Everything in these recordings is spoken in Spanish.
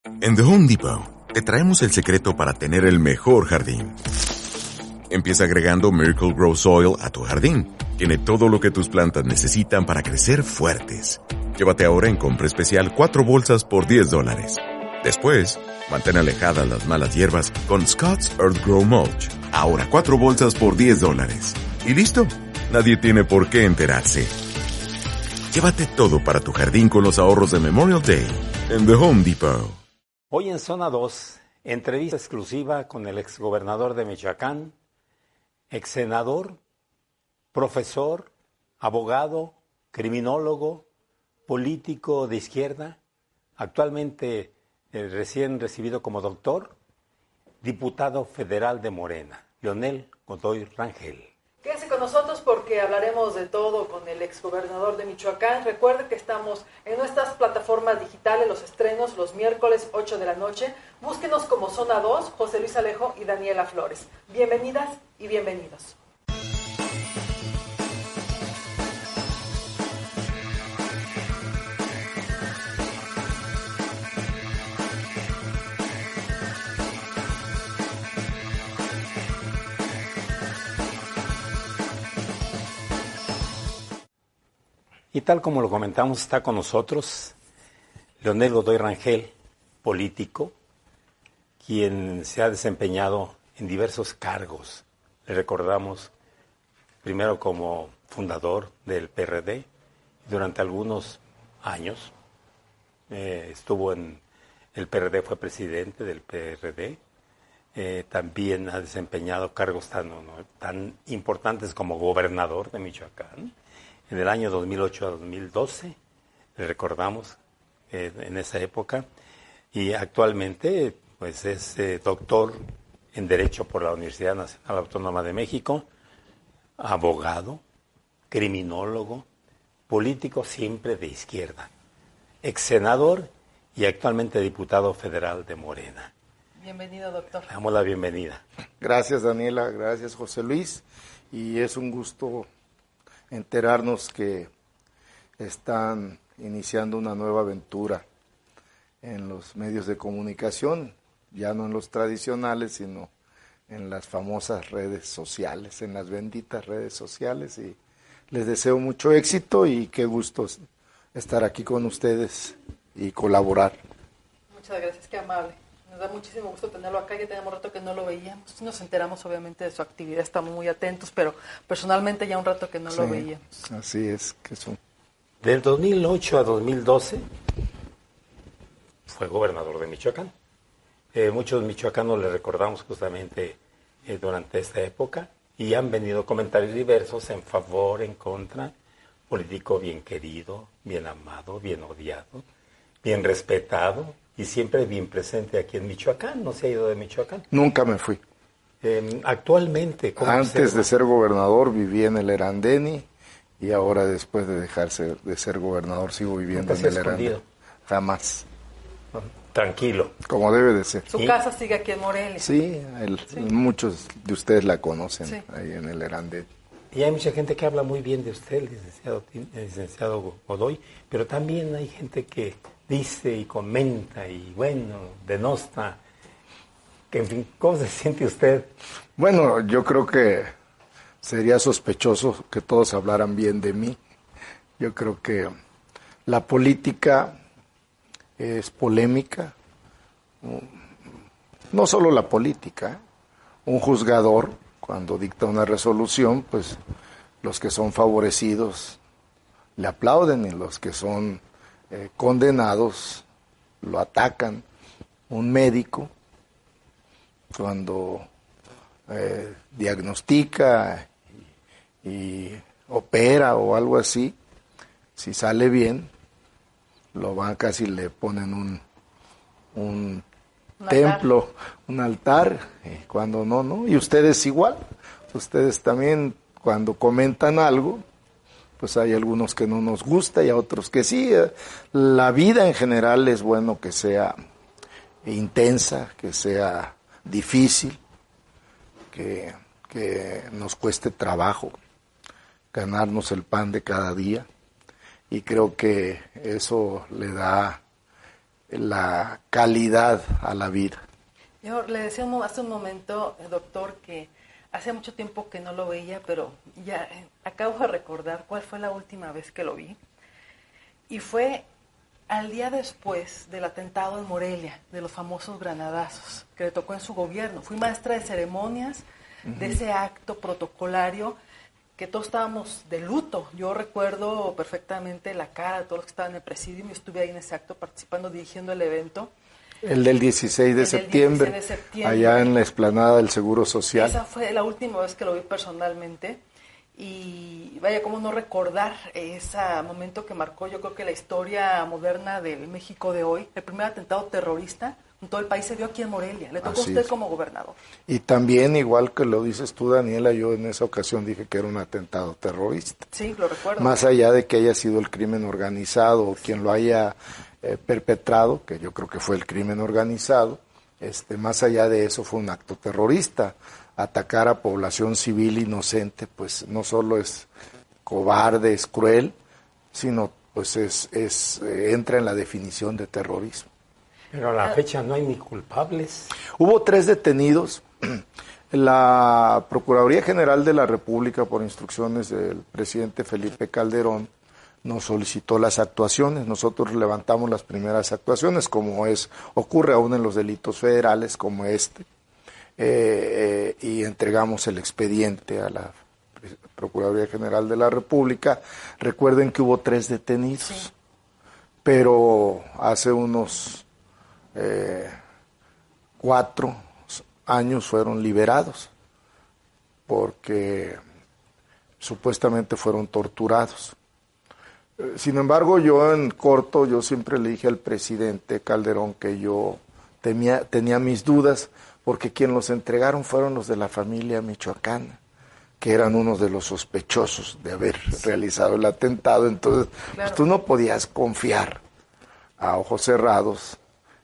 En The Home Depot, te traemos el secreto para tener el mejor jardín. Empieza agregando Miracle Grow Soil a tu jardín. Tiene todo lo que tus plantas necesitan para crecer fuertes. Llévate ahora en compra especial 4 bolsas por $10. Después, mantén alejadas las malas hierbas con Scott's Earth Grow Mulch. Ahora 4 bolsas por $10. ¿Y listo? Nadie tiene por qué enterarse. Llévate todo para tu jardín con los ahorros de Memorial Day en The Home Depot. Hoy en Zona 2, entrevista exclusiva con el exgobernador de Michoacán, exsenador, profesor, abogado, criminólogo, político de izquierda, actualmente recién recibido como doctor, diputado federal de Morena, Leonel Godoy Rangel. Quédense con nosotros porque hablaremos de todo con el exgobernador de Michoacán. Recuerden que estamos en nuestras plataformas digitales, los estrenos los miércoles 8 de la noche. Búsquenos como Zona 2, José Luis Alejo y Daniela Flores. Bienvenidas y bienvenidos. Y tal como lo comentamos, está con nosotros Leonel Godoy Rangel, político, quien se ha desempeñado en diversos cargos. Le recordamos primero como fundador del PRD, durante algunos años estuvo en el PRD, fue presidente del PRD, también ha desempeñado cargos tan importantes como gobernador de Michoacán. En el año 2008 a 2012, le recordamos en esa época, y actualmente pues es doctor en Derecho por la Universidad Nacional Autónoma de México, abogado, criminólogo, político siempre de izquierda, ex senador y actualmente diputado federal de Morena. Bienvenido, doctor. Le damos la bienvenida. Gracias, Daniela, gracias, José Luis, y es un gusto enterarnos que están iniciando una nueva aventura en los medios de comunicación, ya no en los tradicionales, sino en las famosas redes sociales, en las benditas redes sociales, y les deseo mucho éxito y qué gusto estar aquí con ustedes y colaborar. Muchas gracias, qué amable. Nos da muchísimo gusto tenerlo acá, ya teníamos rato que no lo veíamos. Nos enteramos obviamente de su actividad, estamos muy atentos, pero personalmente ya un rato que no lo veíamos. Así es, que son. Del 2008 a 2012 fue gobernador de Michoacán. Muchos michoacanos le recordamos justamente durante esta época y han venido comentarios diversos en favor, en contra. Político bien querido, bien amado, bien odiado, bien respetado y siempre bien presente aquí en Michoacán. ¿No se ha ido de Michoacán? Nunca me fui. Actualmente, ¿cómo antes de ser gobernador viví en el Erandeni y ahora después de dejarse de ser gobernador sigo viviendo en el Erandeni. Jamás. Tranquilo. Como debe de ser. Su casa sigue aquí en Morelia. Sí, muchos de ustedes la conocen ahí en el Erandeni. Y hay mucha gente que habla muy bien de usted, el licenciado Godoy, pero también hay gente que dice y comenta y bueno, denosta. En fin, ¿cómo se siente usted? Bueno, yo creo que sería sospechoso que todos hablaran bien de mí. Yo creo que la política es polémica. No solo la política. Un juzgador, cuando dicta una resolución, pues los que son favorecidos le aplauden y los que son condenados lo atacan. Un médico, cuando diagnostica y opera o algo así, si sale bien, lo van casi le ponen un templo, un altar, y cuando no, y ustedes igual, ustedes también cuando comentan algo, pues hay algunos que no nos gusta y a otros que sí. La vida en general es bueno que sea intensa, que sea difícil, que nos cueste trabajo ganarnos el pan de cada día, y creo que eso le da la calidad a la vida. Yo le decía hace un momento, doctor, que hace mucho tiempo que no lo veía, pero ya acabo de recordar cuál fue la última vez que lo vi. Y fue al día después del atentado en Morelia, de los famosos granadazos, que le tocó en su gobierno. Fui maestra de ceremonias de ese acto protocolario, que todos estábamos de luto. Yo recuerdo perfectamente la cara de todos los que estaban en el presidium. Yo estuve ahí en ese acto participando, dirigiendo el evento. El del 16 de septiembre, allá en la explanada del Seguro Social. Esa fue la última vez que lo vi personalmente. Y vaya, cómo no recordar ese momento que marcó, yo creo que la historia moderna del México de hoy. El primer atentado terrorista en todo el país se dio aquí en Morelia. Le tocó a usted como gobernador. Y también, igual que lo dices tú, Daniela, yo en esa ocasión dije que era un atentado terrorista. Sí, lo recuerdo. Más allá de que haya sido el crimen organizado o quien lo haya perpetrado, que yo creo que fue el crimen organizado, más allá de eso fue un acto terrorista. Atacar a población civil inocente, pues no solo es cobarde, es cruel, sino pues entra en la definición de terrorismo. Pero a la fecha no hay ni culpables. Hubo 3 detenidos. La Procuraduría General de la República, por instrucciones del presidente Felipe Calderón, nos solicitó las actuaciones. Nosotros levantamos las primeras actuaciones, como ocurre aún en los delitos federales como y entregamos el expediente a la Procuraduría General de la República. Recuerden que hubo 3 detenidos, sí, pero hace unos 4 años fueron liberados porque supuestamente fueron torturados. Sin embargo, yo siempre le dije al presidente Calderón que yo tenía mis dudas, porque quien los entregaron fueron los de la familia michoacana, que eran unos de los sospechosos de haber realizado el atentado. Entonces, pues tú no podías confiar a ojos cerrados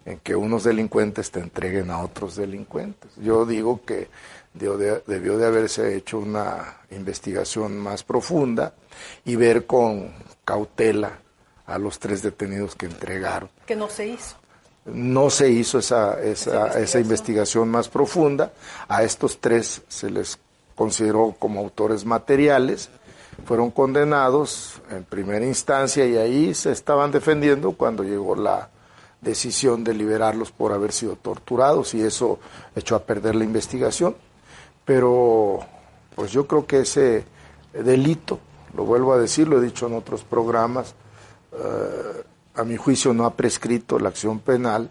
en que unos delincuentes te entreguen a otros delincuentes. Yo digo que debió de haberse hecho una investigación más profunda y ver con cautela a los 3 detenidos que entregaron. Que no se hizo. No se hizo esa investigación más profunda. A estos 3 se les consideró como autores materiales, fueron condenados en primera instancia y ahí se estaban defendiendo cuando llegó la decisión de liberarlos por haber sido torturados, y eso echó a perder la investigación. Pero pues yo creo que ese delito, lo vuelvo a decir, lo he dicho en otros programas, a mi juicio no ha prescrito la acción penal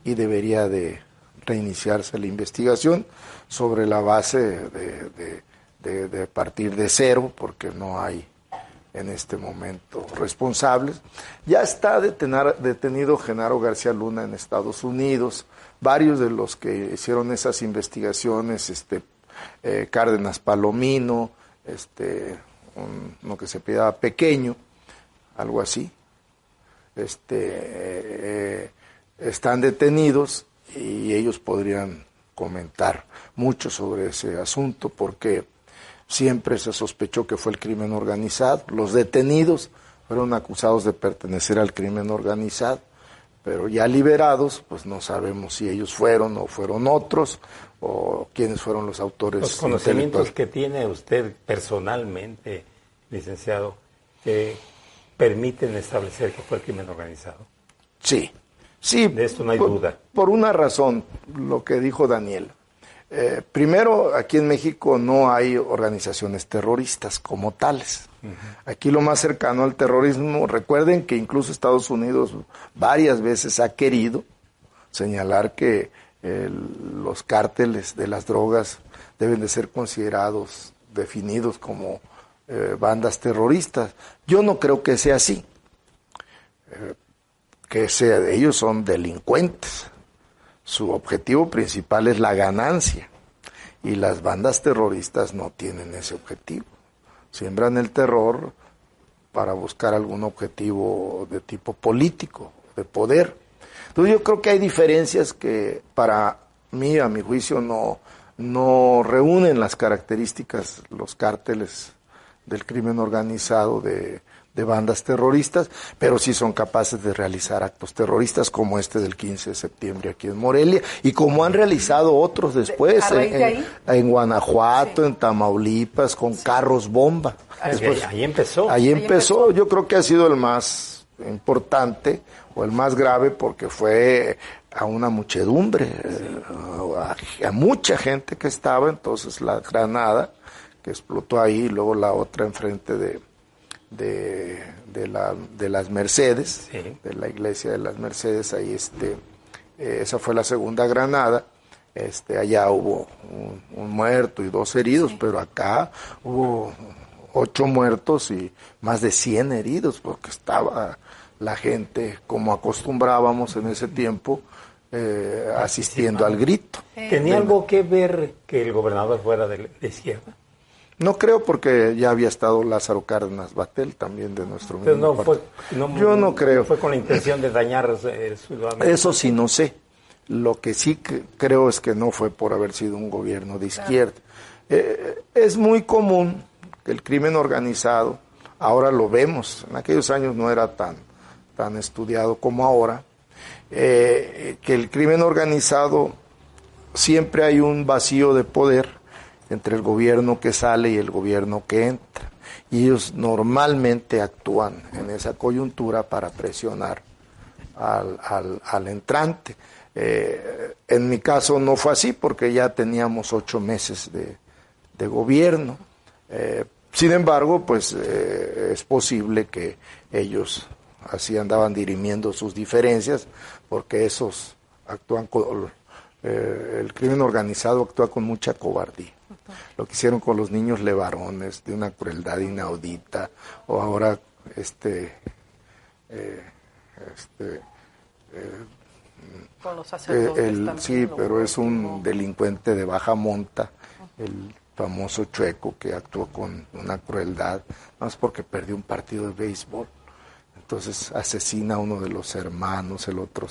y debería de reiniciarse la investigación sobre la base de partir de cero, porque no hay en este momento responsables. Ya está detenido Genaro García Luna en Estados Unidos, varios de los que hicieron esas investigaciones, Cárdenas Palomino, uno que se pidaba Pequeño, algo así, están detenidos y ellos podrían comentar mucho sobre ese asunto, porque siempre se sospechó que fue el crimen organizado. Los detenidos fueron acusados de pertenecer al crimen organizado, pero ya liberados, pues no sabemos si ellos fueron o fueron otros, o quiénes fueron los autores. Los conocimientos que tiene usted personalmente, licenciado, que permiten establecer que fue el crimen organizado. Sí. De esto no hay duda. Por una razón, lo que dijo Daniel. Primero, aquí en México no hay organizaciones terroristas como tales. Uh-huh. Aquí lo más cercano al terrorismo, recuerden que incluso Estados Unidos varias veces ha querido señalar que los cárteles de las drogas deben de ser considerados, definidos como bandas terroristas. Yo no creo que sea así. Ellos son delincuentes. Su objetivo principal es la ganancia, y las bandas terroristas no tienen ese objetivo. Siembran el terror para buscar algún objetivo de tipo político, de poder. Entonces yo creo que hay diferencias que para mí, a mi juicio, no reúnen las características, los cárteles del crimen organizado de de bandas terroristas, pero sí son capaces de realizar actos terroristas como este del 15 de septiembre aquí en Morelia, y como han realizado otros después en Guanajuato, en Tamaulipas, con carros bomba. Después, ahí empezó. Ahí empezó, yo creo que ha sido el más importante o el más grave porque fue a una muchedumbre, a mucha gente que estaba, entonces la granada que explotó ahí, y luego la otra enfrente de las Mercedes, de la iglesia de las Mercedes, ahí esa fue la segunda granada. Allá hubo un muerto y 2 heridos, pero acá hubo 8 muertos y más de 100 heridos, porque estaba la gente, como acostumbrábamos en ese tiempo, asistiendo al grito. ¿Tenía algo que ver que el gobernador fuera de izquierda? No creo, porque ya había estado Lázaro Cárdenas Batel, también de nuestro mismo partido. Yo no creo. ¿Fue con la intención de dañar Sudamérica? Eso sí, no sé. Lo que sí creo es que no fue por haber sido un gobierno de izquierda. Es muy común que el crimen organizado, ahora lo vemos, en aquellos años no era tan estudiado como ahora, que el crimen organizado siempre hay un vacío de poder entre el gobierno que sale y el gobierno que entra, y ellos normalmente actúan en esa coyuntura para presionar al entrante. En mi caso no fue así, porque ya teníamos 8 meses de gobierno. Sin embargo, pues es posible que ellos así andaban dirimiendo sus diferencias, porque esos actúan el crimen organizado actúa con mucha cobardía. Lo que hicieron con los niños levarones, de una crueldad inaudita, o ahora con los sacerdotes sí, pero es un delincuente de baja monta, el famoso Chueco, que actuó con una crueldad, más porque perdió un partido de béisbol. Entonces asesina a uno de los hermanos, el otro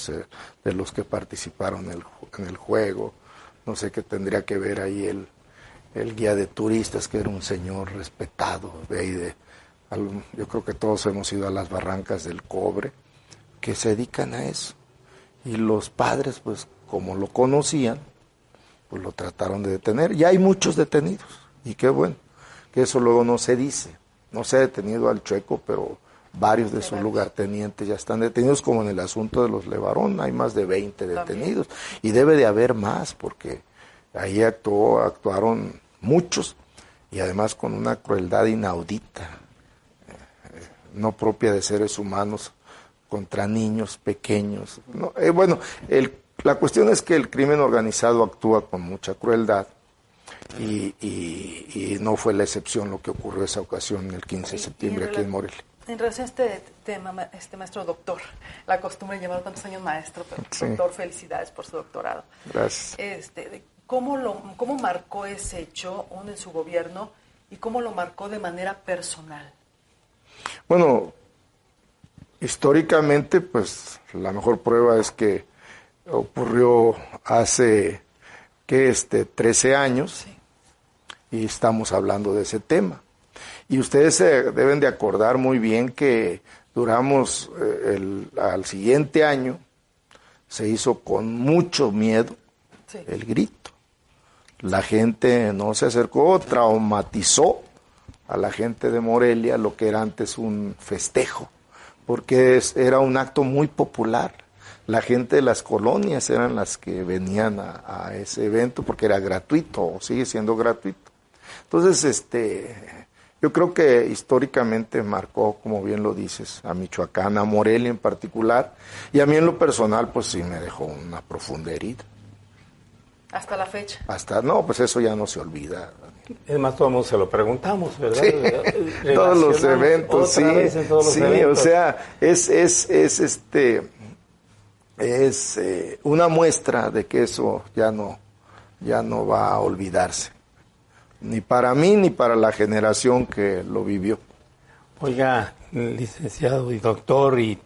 de los que participaron en el juego. No sé qué tendría que ver ahí el guía de turistas, que era un señor respetado de ahí yo creo que todos hemos ido a las Barrancas del Cobre, que se dedican a eso. Y los padres, pues como lo conocían, pues lo trataron de detener. Y hay muchos detenidos, y qué bueno, que eso luego no se dice. No se ha detenido al Chueco, pero varios de sus lugartenientes ya están detenidos, como en el asunto de los Levarón, hay más de 20 detenidos, y debe de haber más, porque ahí actuaron muchos, y además con una crueldad inaudita, no propia de seres humanos, contra niños pequeños. No, la cuestión es que el crimen organizado actúa con mucha crueldad, y no fue la excepción lo que ocurrió esa ocasión el 15 de septiembre aquí en Morelia. En relación a este tema, maestro doctor, la costumbre de llamar tantos años maestro, pero sí. Doctor, felicidades por su doctorado. Gracias. ¿Cómo marcó ese hecho en su gobierno y cómo lo marcó de manera personal? Bueno, históricamente, pues la mejor prueba es que ocurrió hace 13 años, sí, y estamos hablando de ese tema. Y ustedes se deben de acordar muy bien que duramos al siguiente año, se hizo con mucho miedo, sí, el grito. La gente no se acercó, traumatizó a la gente de Morelia lo que era antes un festejo, porque era un acto muy popular. La gente de las colonias eran las que venían a ese evento porque era gratuito, o sigue siendo gratuito. Entonces, yo creo que históricamente marcó, como bien lo dices, a Michoacán, a Morelia en particular, y a mí en lo personal, pues sí me dejó una profunda herida. ¿Hasta la fecha? No, pues eso ya no se olvida. Es más, todo el mundo se lo preguntamos, ¿verdad? Sí, todos los eventos, sí, sí, eventos. O sea, es una muestra de que eso ya no va a olvidarse, ni para mí ni para la generación que lo vivió. Oiga, licenciado y doctor y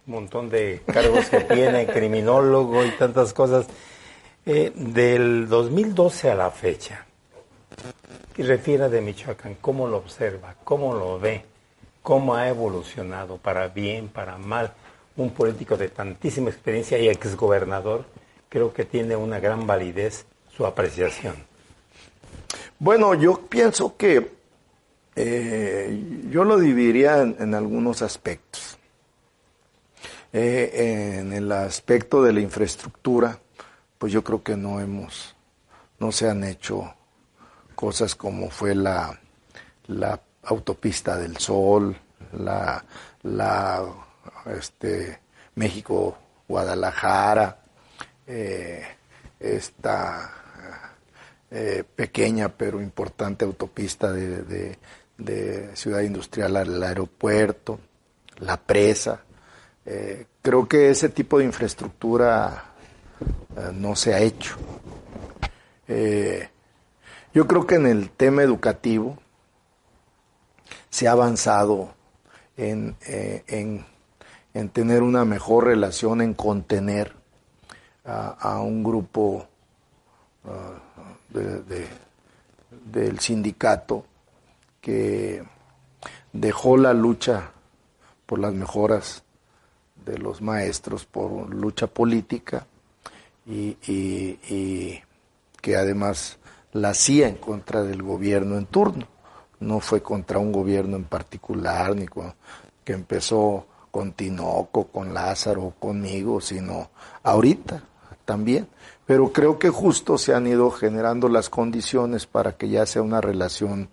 un montón de cargos que tiene, criminólogo y tantas cosas, del 2012 a la fecha, que refiera de Michoacán, ¿cómo lo observa? ¿Cómo lo ve? cómo ha evolucionado, para bien, para mal, un político de tantísima experiencia y exgobernador. Creo que tiene una gran validez su apreciación. Bueno, yo pienso que yo lo dividiría en algunos aspectos. En el aspecto de la infraestructura, pues yo creo que no se han hecho cosas como fue la autopista del Sol, la México-Guadalajara, esta pequeña pero importante autopista de Ciudad Industrial al aeropuerto, la presa. Creo que ese tipo de infraestructura no se ha hecho. Yo creo que en el tema educativo se ha avanzado en tener una mejor relación, en contener a un grupo del sindicato que dejó la lucha por las mejoras de los maestros por lucha política y que además la hacía en contra del gobierno en turno. No fue contra un gobierno en particular, ni que empezó con Tinoco, con Lázaro, conmigo, sino ahorita también. Pero creo que justo se han ido generando las condiciones para que ya sea una relación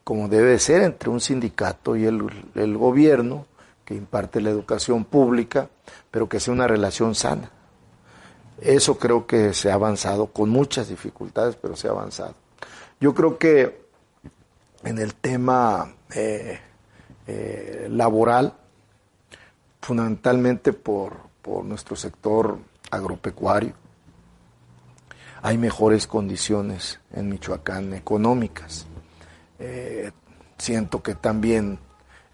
como debe ser entre un sindicato y el gobierno que imparte la educación pública, pero que sea una relación sana. Eso creo que se ha avanzado con muchas dificultades, pero se ha avanzado. Yo creo que en el tema laboral, fundamentalmente por nuestro sector agropecuario, hay mejores condiciones en Michoacán económicas. Siento que también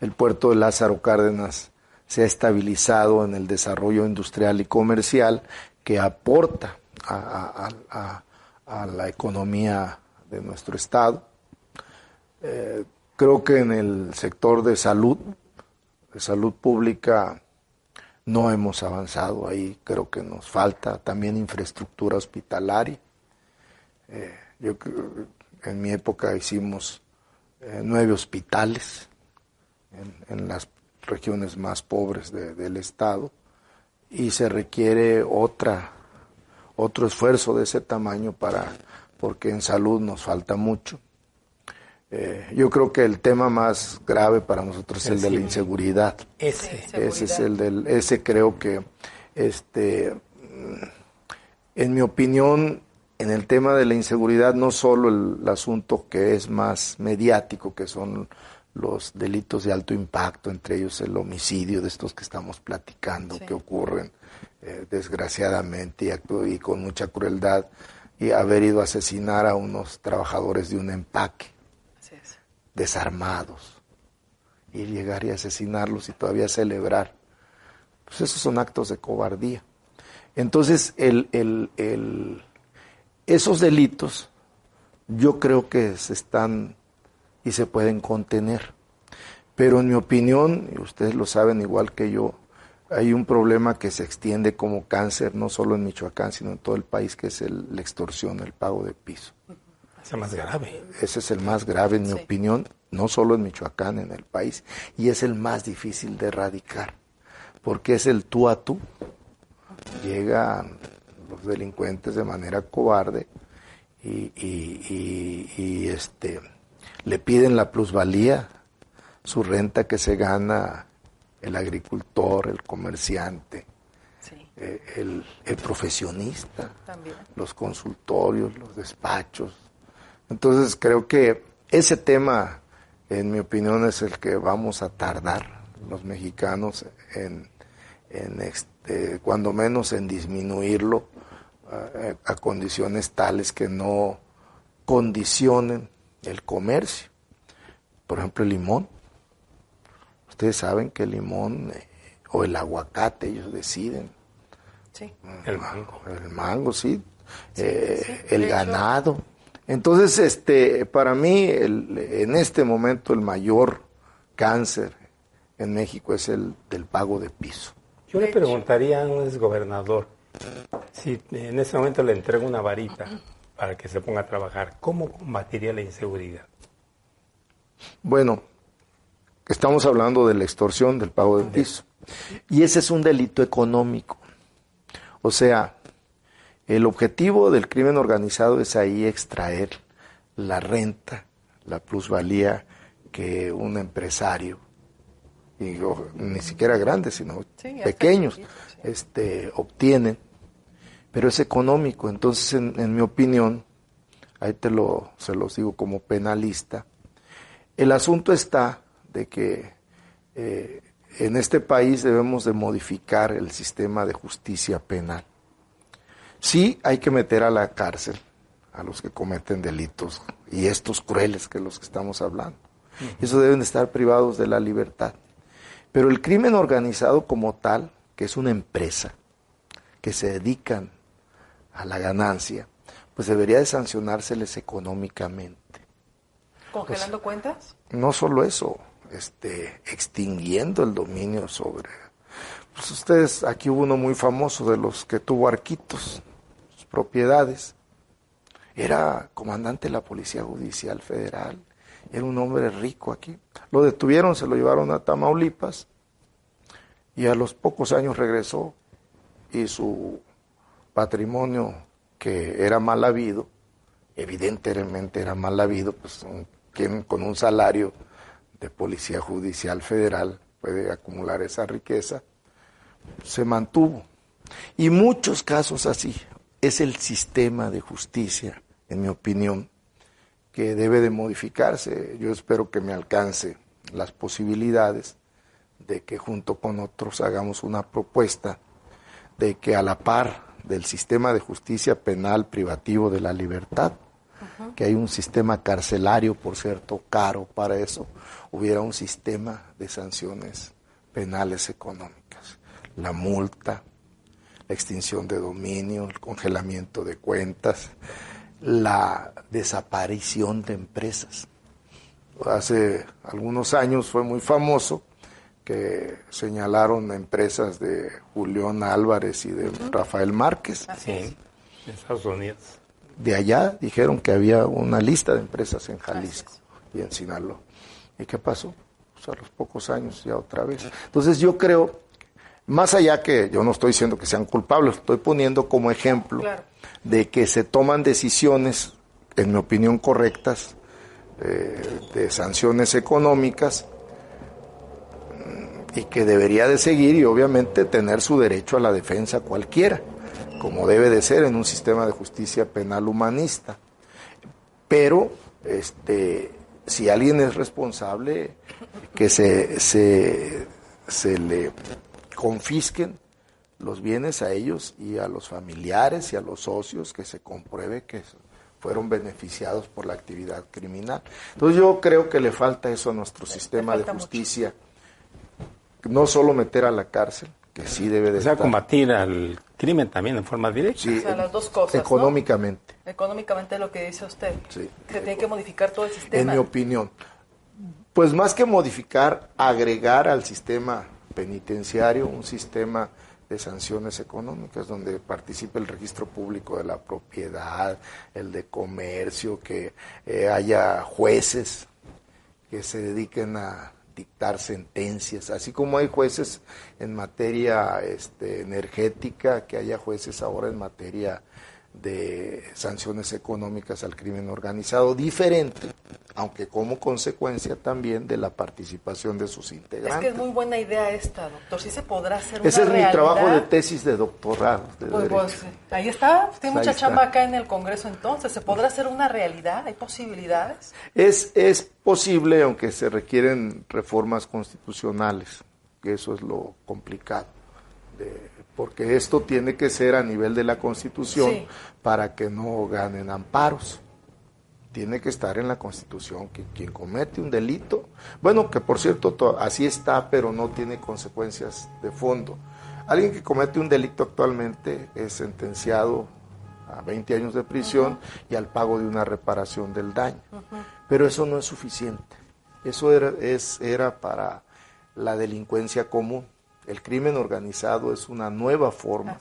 el puerto de Lázaro Cárdenas se ha estabilizado en el desarrollo industrial y comercial que aporta a la economía de nuestro estado. Creo que en el sector de salud pública, no hemos avanzado ahí. Creo que nos falta también infraestructura hospitalaria. En mi época hicimos 9 hospitales en las regiones más pobres del estado, y se requiere otro esfuerzo de ese tamaño porque en salud nos falta mucho. Yo creo que el tema más grave para nosotros es el de la inseguridad. Ese creo que en mi opinión, en el tema de la inseguridad, no solo el asunto que es más mediático, que son los delitos de alto impacto, entre ellos el homicidio de estos que estamos platicando, que ocurren desgraciadamente y con mucha crueldad, y haber ido a asesinar a unos trabajadores de un empaque, desarmados, y llegar y asesinarlos y todavía celebrar. Pues esos son actos de cobardía. Entonces, esos delitos yo creo que se están y se pueden contener. Pero en mi opinión, y ustedes lo saben igual que yo, hay un problema que se extiende como cáncer, no solo en Michoacán, sino en todo el país, que es la extorsión, el pago de piso. Es el más grave. Ese es el más grave, en mi opinión, no solo en Michoacán, en el país, y es el más difícil de erradicar, porque es el tú a tú. Llegan los delincuentes de manera cobarde y le piden la plusvalía, su renta que se gana el agricultor, el comerciante, el profesionista, también, los consultorios, los despachos. Entonces creo que ese tema, en mi opinión, es el que vamos a tardar los mexicanos en cuando menos en disminuirlo a condiciones tales que no condicionen el comercio. Por ejemplo, el limón. Ustedes saben que el limón o el aguacate, ellos deciden. Sí. El mango. El mango, sí. El ganado. Entonces, para mí, en este momento, el mayor cáncer en México es el del pago de piso. Yo le preguntaría a un exgobernador, si en ese momento le entrego una varita para que se ponga a trabajar, ¿cómo combatiría la inseguridad? Bueno, estamos hablando de la extorsión, del pago de piso. Y ese es un delito económico. O sea, el objetivo del crimen organizado es ahí extraer la renta, la plusvalía que un empresario, y ni siquiera grandes, sino pequeños, obtienen. Pero es económico. Entonces, en mi opinión, ahí se los digo como penalista, el asunto está de que en este país debemos de modificar el sistema de justicia penal. Sí hay que meter a la cárcel a los que cometen delitos, y estos crueles que los que estamos hablando. Eso deben estar privados de la libertad. Pero el crimen organizado como tal, que es una empresa, que se dedican a la ganancia, pues debería de sancionárseles económicamente. ¿Congelando cuentas? No solo eso, extinguiendo el dominio sobre... Pues ustedes, aquí hubo uno muy famoso de los que tuvo Arquitos, sus propiedades. Era comandante de la Policía Judicial Federal, era un hombre rico aquí. Lo detuvieron, se lo llevaron a Tamaulipas y a los pocos años regresó y su patrimonio, que era mal habido, evidentemente era mal habido, pues quien con un salario de Policía Judicial Federal puede acumular esa riqueza, se mantuvo. Y muchos casos así. Es el sistema de justicia, en mi opinión, que debe de modificarse. Yo espero que me alcance las posibilidades de que junto con otros hagamos una propuesta de que a la par del sistema de justicia penal privativo de la libertad, que hay un sistema carcelario, por cierto, caro para eso, hubiera un sistema de sanciones penales económicas. La multa, la extinción de dominio, el congelamiento de cuentas, la desaparición de empresas. Hace algunos años fue muy famoso que señalaron empresas de Julián Álvarez y de Rafael Márquez. Sí, en Estados Unidos. De allá dijeron que había una lista de empresas en Jalisco y en Sinaloa. ¿Y qué pasó? Pues a los pocos años ya otra vez. Entonces yo creo, más allá que yo no estoy diciendo que sean culpables, estoy poniendo como ejemplo de que se toman decisiones, en mi opinión, correctas, de sanciones económicas, y que debería de seguir y obviamente tener su derecho a la defensa cualquiera, como debe de ser en un sistema de justicia penal humanista. Pero si alguien es responsable, que se le confisquen los bienes a ellos y a los familiares y a los socios, que se compruebe que fueron beneficiados por la actividad criminal. Entonces yo creo que le falta eso a nuestro sistema de justicia. Mucho. No solo meter a la cárcel, que sí debe de estar. Combatir al crimen también en forma directa. Sí, o sea, las dos cosas, económicamente. ¿no? Económicamente es lo que dice usted. Sí. Que tiene que modificar todo el sistema. En mi opinión. Pues más que modificar, agregar al sistema penitenciario un sistema de sanciones económicas donde participe el registro público de la propiedad, el de comercio, que haya jueces que se dediquen a dictar sentencias, así como hay jueces en materia energética, que haya jueces ahora en materia de sanciones económicas al crimen organizado, diferente, aunque como consecuencia también de la participación de sus integrantes. Es que es muy buena idea esta, doctor. Sí se podrá hacer una Ese es realidad. mi trabajo de tesis de doctorado. Pues, ahí está. Tiene mucha Ahí está. chamba acá en el Congreso entonces. ¿Se podrá hacer una realidad? ¿Hay posibilidades? Es posible, aunque se requieren reformas constitucionales, que eso es lo complicado. Porque esto tiene que ser a nivel de la Constitución para que no ganen amparos. Tiene que estar en la Constitución que quien comete un delito, bueno, que por cierto así está, pero no tiene consecuencias de fondo. Alguien que comete un delito actualmente es sentenciado a 20 años de prisión y al pago de una reparación del daño. Pero eso no es suficiente. Eso era para la delincuencia común. El crimen organizado es una nueva forma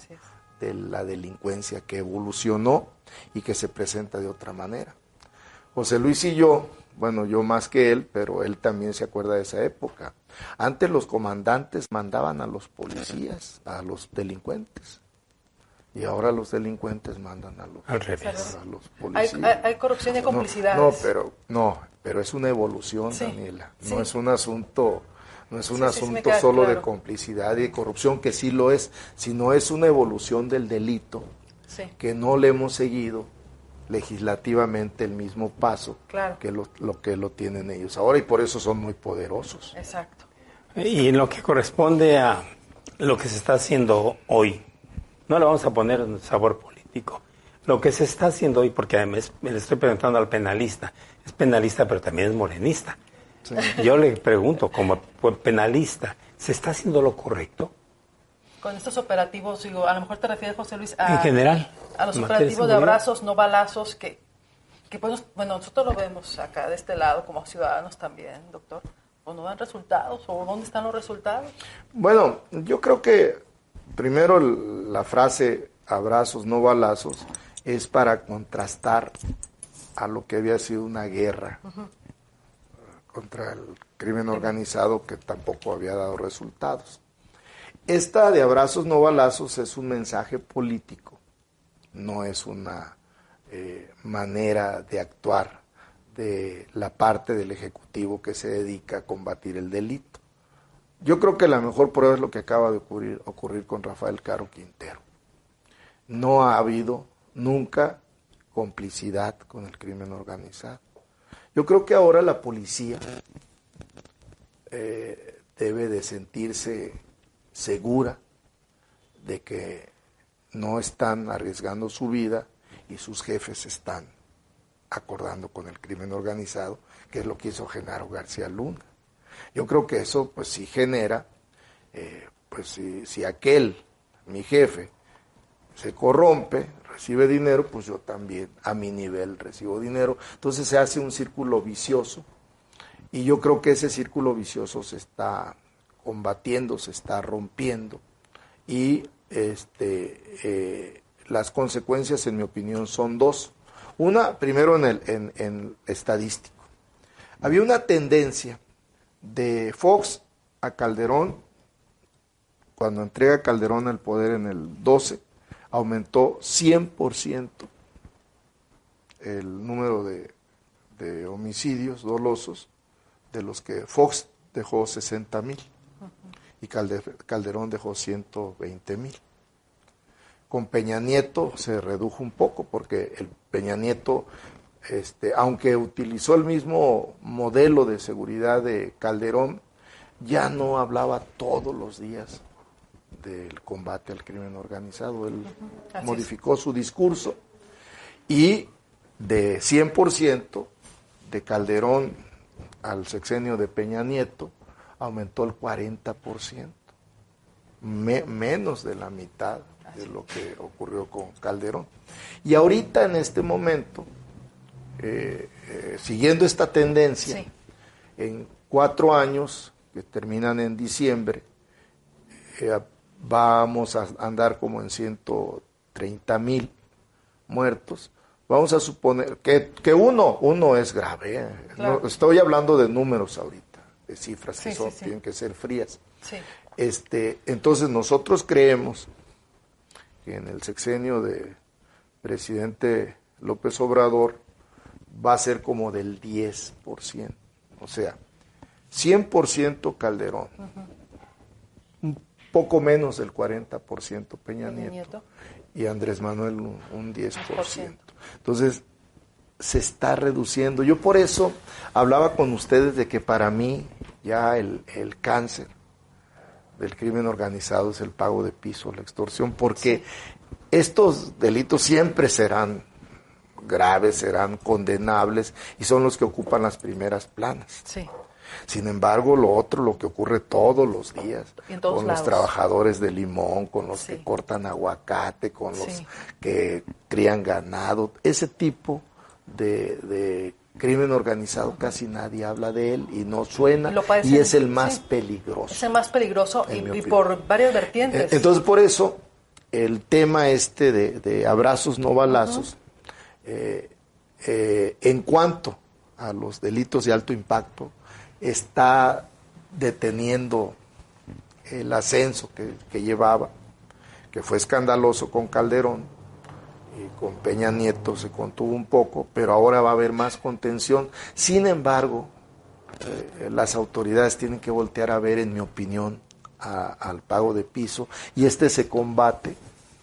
de la delincuencia que evolucionó y que se presenta de otra manera. José Luis y yo, bueno, yo más que él, pero él también se acuerda de esa época. Antes los comandantes mandaban a los policías, a los delincuentes. Y ahora los delincuentes mandan a los, al revés. A los policías. Hay corrupción y complicidades. Pero es una evolución, sí, Daniela. Sí. No es un asunto solo de complicidad y de corrupción, que sí lo es, sino es una evolución del delito que no le hemos seguido legislativamente el mismo paso que lo tienen ellos ahora, y por eso son muy poderosos. Exacto. Y en lo que corresponde a lo que se está haciendo hoy, no le vamos a poner un sabor político. Lo que se está haciendo hoy, porque además me le estoy preguntando al penalista, es penalista pero también es morenista. Sí. Yo le pregunto, como penalista, ¿se está haciendo lo correcto? Con estos operativos, digo, a lo mejor te refieres, José Luis, en general, a los operativos de abrazos, no balazos, que pues, bueno, nosotros lo vemos acá de este lado como ciudadanos también, doctor. ¿O no dan resultados? ¿O dónde están los resultados? Bueno, yo creo que primero la frase abrazos, no balazos, es para contrastar a lo que había sido una guerra contra el crimen organizado que tampoco había dado resultados. Esta de abrazos no balazos es un mensaje político, no es una manera de actuar de la parte del Ejecutivo que se dedica a combatir el delito. Yo creo que la mejor prueba es lo que acaba de ocurrir con Rafael Caro Quintero. No ha habido nunca complicidad con el crimen organizado. Yo creo que ahora la policía debe de sentirse segura de que no están arriesgando su vida y sus jefes están acordando con el crimen organizado, que es lo que hizo Genaro García Luna. Yo creo que eso pues sí genera, pues si aquel, mi jefe, se corrompe, recibe dinero, pues yo también a mi nivel recibo dinero. Entonces se hace un círculo vicioso, y yo creo que ese círculo vicioso se está combatiendo, se está rompiendo, y las consecuencias, en mi opinión, son dos. Una, primero en estadístico. Había una tendencia de Fox a Calderón, cuando entrega Calderón el poder en el 12, aumentó 100% el número de homicidios dolosos, de los que Fox dejó 60,000 y Calderón dejó 120,000. Con Peña Nieto se redujo un poco, porque el Peña Nieto, aunque utilizó el mismo modelo de seguridad de Calderón, ya no hablaba todos los días del combate al crimen organizado. Él modificó su discurso, y de 100% de Calderón al sexenio de Peña Nieto aumentó el 40%, menos de la mitad de lo que ocurrió con Calderón. Y ahorita, en este momento, siguiendo esta tendencia, en 4 años, que terminan en diciembre, vamos a andar como en 130,000 muertos. Vamos a suponer que uno es grave, claro. No, estoy hablando de números ahorita, de cifras que tienen que ser frías. Sí. Entonces nosotros creemos que en el sexenio de presidente López Obrador va a ser como del 10%, o sea, 100% Calderón, un poco menos del 40% Peña Nieto, y Andrés Manuel un 10%. Entonces, se está reduciendo. Yo por eso hablaba con ustedes de que para mí ya el cáncer del crimen organizado es el pago de piso, la extorsión, porque estos delitos siempre serán graves, serán condenables, y son los que ocupan las primeras planas. Sí. Sin embargo, lo que ocurre todos los días, con los trabajadores de limón, con los que cortan aguacate, con los que crían ganado, ese tipo de Crimen organizado casi nadie habla de él y no suena, padecen, y es el más peligroso. Es el más peligroso y por varias vertientes. Entonces, por eso, el tema de abrazos no balazos, en cuanto a los delitos de alto impacto, está deteniendo el ascenso que llevaba, que fue escandaloso con Calderón, y con Peña Nieto se contuvo un poco, pero ahora va a haber más contención. Sin embargo, las autoridades tienen que voltear a ver, en mi opinión, al pago de piso, y se combate,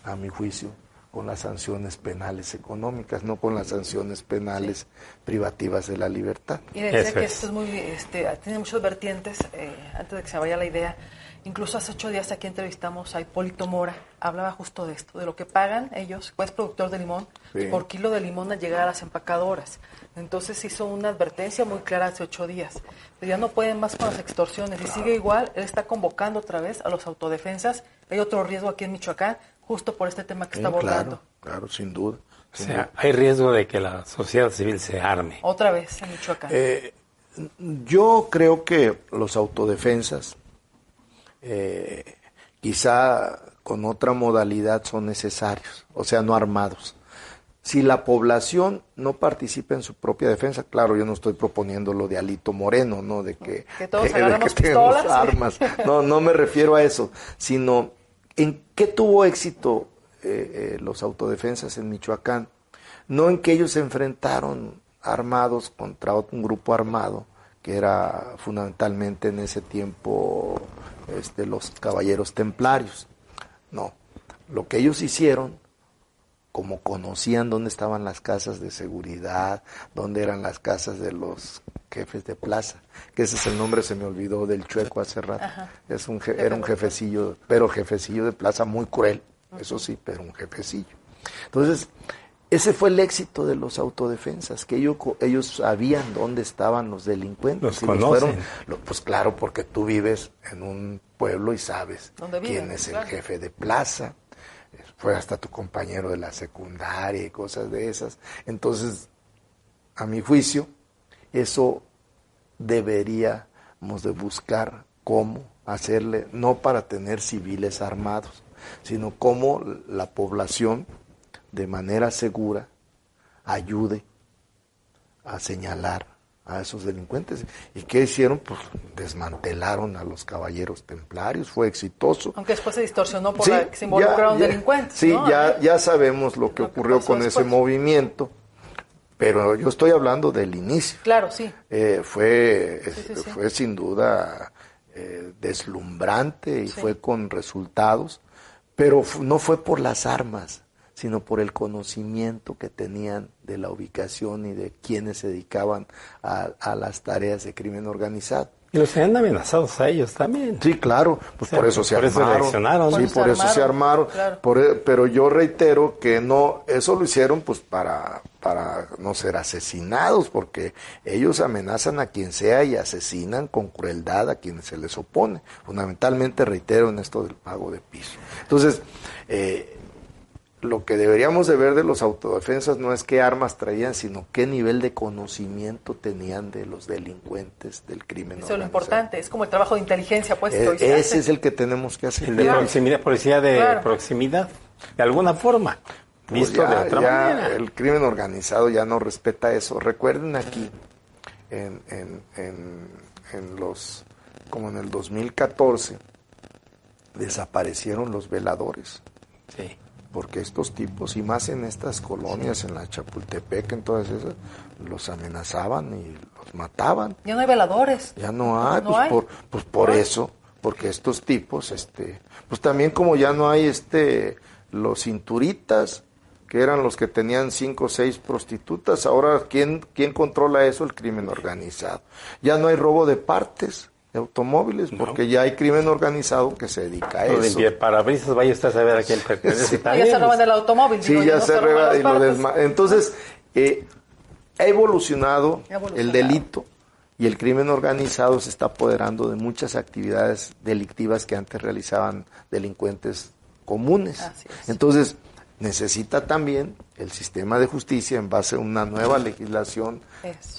a mi juicio, con las sanciones penales económicas, no con las sanciones penales privativas de la libertad. Y decía que esto es muy, tiene muchas vertientes, antes de que se vaya la idea. Incluso hace 8 días aquí entrevistamos a Hipólito Mora, hablaba justo de esto, de lo que pagan ellos, pues productor de limón, por kilo de limón al llegar a las empacadoras. Entonces hizo una advertencia muy clara hace 8 días. Pero ya no pueden más con las extorsiones. Y sigue igual, él está convocando otra vez a los autodefensas. Hay otro riesgo aquí en Michoacán, justo por este tema que está abordando. Claro, sin duda. Hay riesgo de que la sociedad civil se arme. Otra vez en Michoacán. Yo creo que los autodefensas, quizá con otra modalidad, son necesarios, o sea, no armados. Si la población no participa en su propia defensa, claro, yo no estoy proponiendo lo de Alito Moreno, ¿no? De que todos agarramos pistolas, armas. No me refiero a eso, sino en qué tuvo éxito los autodefensas en Michoacán. No en que ellos se enfrentaron armados contra un grupo armado, que era fundamentalmente en ese tiempo los caballeros templarios. No, lo que ellos hicieron, como conocían dónde estaban las casas de seguridad, dónde eran las casas de los jefes de plaza, que ese es el nombre, se me olvidó, del Chueco hace rato. Era un jefecillo, pero jefecillo de plaza muy cruel, eso sí, pero un jefecillo. Entonces, ese fue el éxito de los autodefensas, que ellos sabían dónde estaban los delincuentes. Los conocen. Pues claro, porque tú vives en un pueblo y sabes quién es el jefe de plaza. Fue hasta tu compañero de la secundaria y cosas de esas. Entonces, a mi juicio, eso deberíamos de buscar cómo hacerle, no para tener civiles armados, sino cómo la población, de manera segura, ayude a señalar a esos delincuentes. ¿Y qué hicieron? Pues desmantelaron a los caballeros templarios, fue exitoso. Aunque después se distorsionó por la que se involucraron delincuentes. Sí, ¿no? ya sabemos lo que ocurrió con ese movimiento, pero yo estoy hablando del inicio. Claro, sí. Fue sin duda deslumbrante y fue con resultados, pero no fue por las armas, sino por el conocimiento que tenían de la ubicación y de quienes se dedicaban a las tareas de crimen organizado. Y los tenían amenazados a ellos también. Sí, claro, pues por eso se armaron. Sí, por eso se armaron. Claro. Pero yo reitero que no, eso lo hicieron pues para no ser asesinados, porque ellos amenazan a quien sea y asesinan con crueldad a quienes se les opone. Fundamentalmente, reitero, en esto del pago de piso. Entonces, lo que deberíamos de ver de los autodefensas no es qué armas traían, sino qué nivel de conocimiento tenían de los delincuentes del crimen organizado. Eso es lo importante, es como el trabajo de inteligencia, pues. Ese es el que tenemos que hacer. El de proximidad, policía de proximidad, de alguna forma, visto de otra manera. El crimen organizado ya no respeta eso. Recuerden aquí, como en el 2014, desaparecieron los veladores. Sí. Porque estos tipos, y más en estas colonias, en la Chapultepec, en todas esas, los amenazaban y los mataban. Ya no hay veladores. Ya no hay, por eso, porque estos tipos, pues también como ya no hay los cinturitas, que eran los que tenían 5 o 6 prostitutas, ahora ¿quién controla eso? El crimen organizado. Ya no hay robo de partes de automóviles, porque ya hay crimen organizado que se dedica a eso. El parabrisas, vaya usted a saber a quién pertenece. Sí. Ya se roban el automóvil. Sí, ya se roban. Entonces, ha evolucionado el delito y el crimen organizado se está apoderando de muchas actividades delictivas que antes realizaban delincuentes comunes. Así es. Entonces, necesita también el sistema de justicia en base a una nueva legislación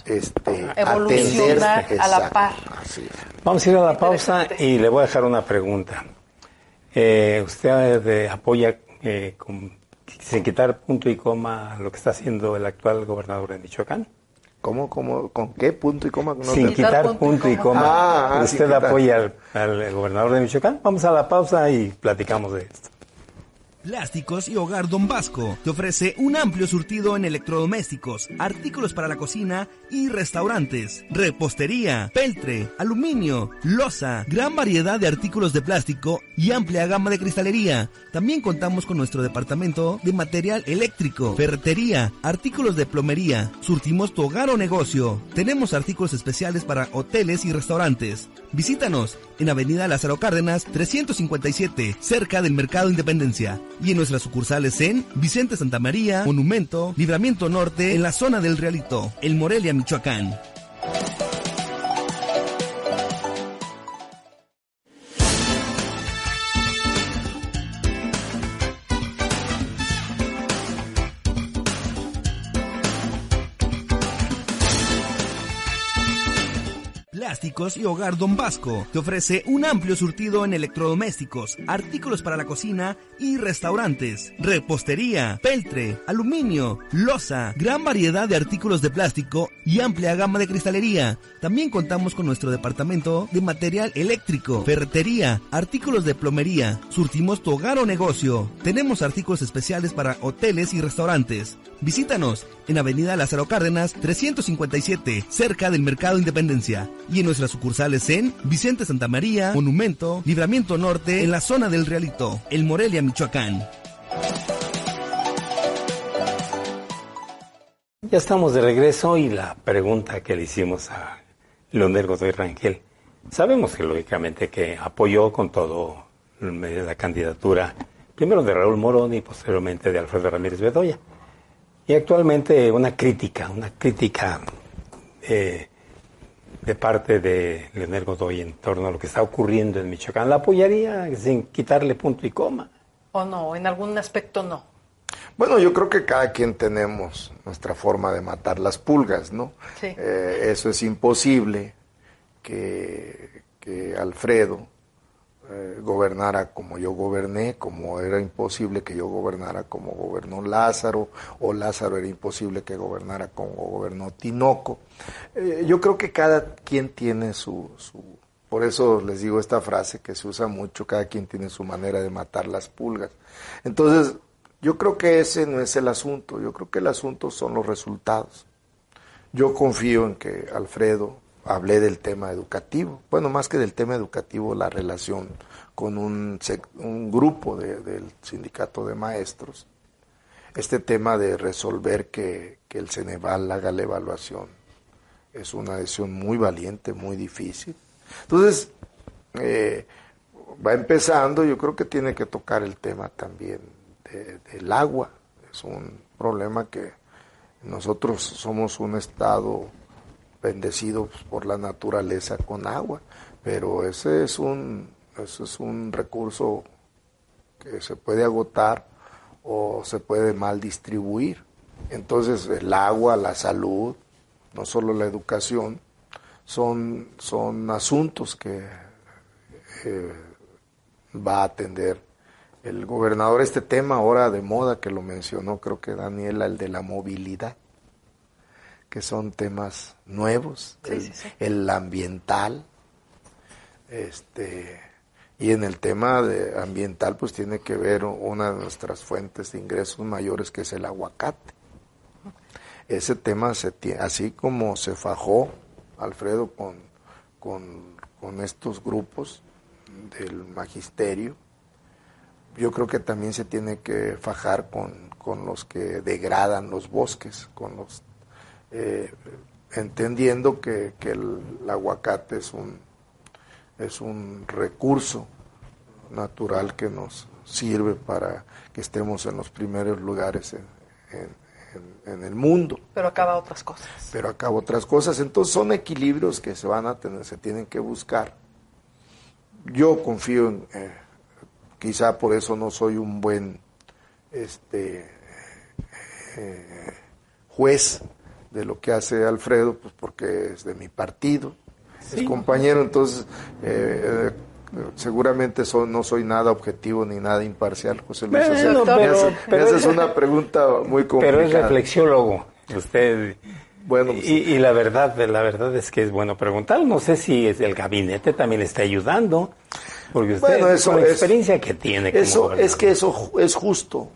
evolucionar atender, a la par. Así es. Vamos a ir a la pausa y le voy a dejar una pregunta. ¿Usted apoya sin quitar punto y coma lo que está haciendo el actual gobernador de Michoacán? ¿Cómo, con qué punto y coma? No sin quitar punto y coma. ¿Usted apoya al gobernador de Michoacán? Vamos a la pausa y platicamos de esto. Plásticos y Hogar Don Vasco te ofrece un amplio surtido en electrodomésticos, artículos para la cocina y restaurantes, repostería, peltre, aluminio, loza, gran variedad de artículos de plástico y amplia gama de cristalería. También contamos con nuestro departamento de material eléctrico, ferretería, artículos de plomería. Surtimos tu hogar o negocio. Tenemos artículos especiales para hoteles y restaurantes. Visítanos en Avenida Lázaro Cárdenas 357, cerca del Mercado Independencia. Y en nuestras sucursales en Vicente Santa María, Monumento, Libramiento Norte, en la zona del Realito, El Morelia, Michoacán. Plásticos y Hogar Don Vasco te ofrece un amplio surtido en electrodomésticos, artículos para la cocina y restaurantes, repostería, peltre, aluminio, loza, gran variedad de artículos de plástico y amplia gama de cristalería. También contamos con nuestro departamento de material eléctrico, ferretería, artículos de plomería. Surtimos tu hogar o negocio. Tenemos artículos especiales para hoteles y restaurantes. Visítanos en Avenida Lázaro Cárdenas 357, cerca del Mercado Independencia. Y en nuestras sucursales en Vicente Santa María, Monumento, Libramiento Norte, en la zona del Realito, El Morelia, Michoacán. Ya estamos de regreso y la pregunta que le hicimos a Leonel Godoy Rangel. Sabemos que lógicamente que apoyó con todo la candidatura, primero de Raúl Morón y posteriormente de Alfredo Ramírez Bedoya. Y actualmente una crítica de parte de Leonel Godoy en torno a lo que está ocurriendo en Michoacán. ¿La apoyaría sin quitarle punto y coma? ¿O no? En algún aspecto no. Bueno, yo creo que cada quien tenemos nuestra forma de matar las pulgas, ¿no? Sí. Eso es imposible que Alfredo gobernara como yo goberné, como era imposible que yo gobernara como gobernó Lázaro, o Lázaro era imposible que gobernara como gobernó Tinoco. Yo creo que cada quien tiene por eso les digo esta frase que se usa mucho, cada quien tiene su manera de matar las pulgas. Entonces, yo creo que ese no es el asunto, yo creo que el asunto son los resultados. Yo confío en que Alfredo, hablé del tema educativo, bueno, más que del tema educativo, la relación con un grupo del sindicato de maestros, este tema de resolver que el Ceneval haga la evaluación, es una decisión muy valiente, muy difícil. Entonces, va empezando, yo creo que tiene que tocar el tema también del agua, es un problema que nosotros somos un estado bendecido por la naturaleza con agua, pero ese es un recurso que se puede agotar o se puede mal distribuir. Entonces el agua, la salud, no solo la educación, son asuntos que va a atender el gobernador. Este tema ahora de moda que lo mencionó, creo que Daniela, el de la movilidad, que son temas nuevos, sí. El ambiental, y en el tema ambiental pues tiene que ver una de nuestras fuentes de ingresos mayores, que es el aguacate. Ese tema así como se fajó Alfredo con estos grupos del magisterio, yo creo que también se tiene que fajar con los que degradan los bosques, con los entendiendo que el aguacate es un recurso natural que nos sirve para que estemos en los primeros lugares en el mundo. Pero acaba otras cosas. Entonces son equilibrios que se tienen que buscar. Yo confío quizá por eso no soy un buen juez de lo que hace Alfredo, pues porque es de mi partido, es compañero, entonces seguramente no soy nada objetivo ni nada imparcial, José Luis. Me haces una pregunta muy complicada. Pero es reflexiólogo, usted. Bueno, pues, y la verdad es que es bueno preguntar. No sé si el gabinete también le está ayudando, porque usted con la experiencia que tiene. Eso es que eso es justo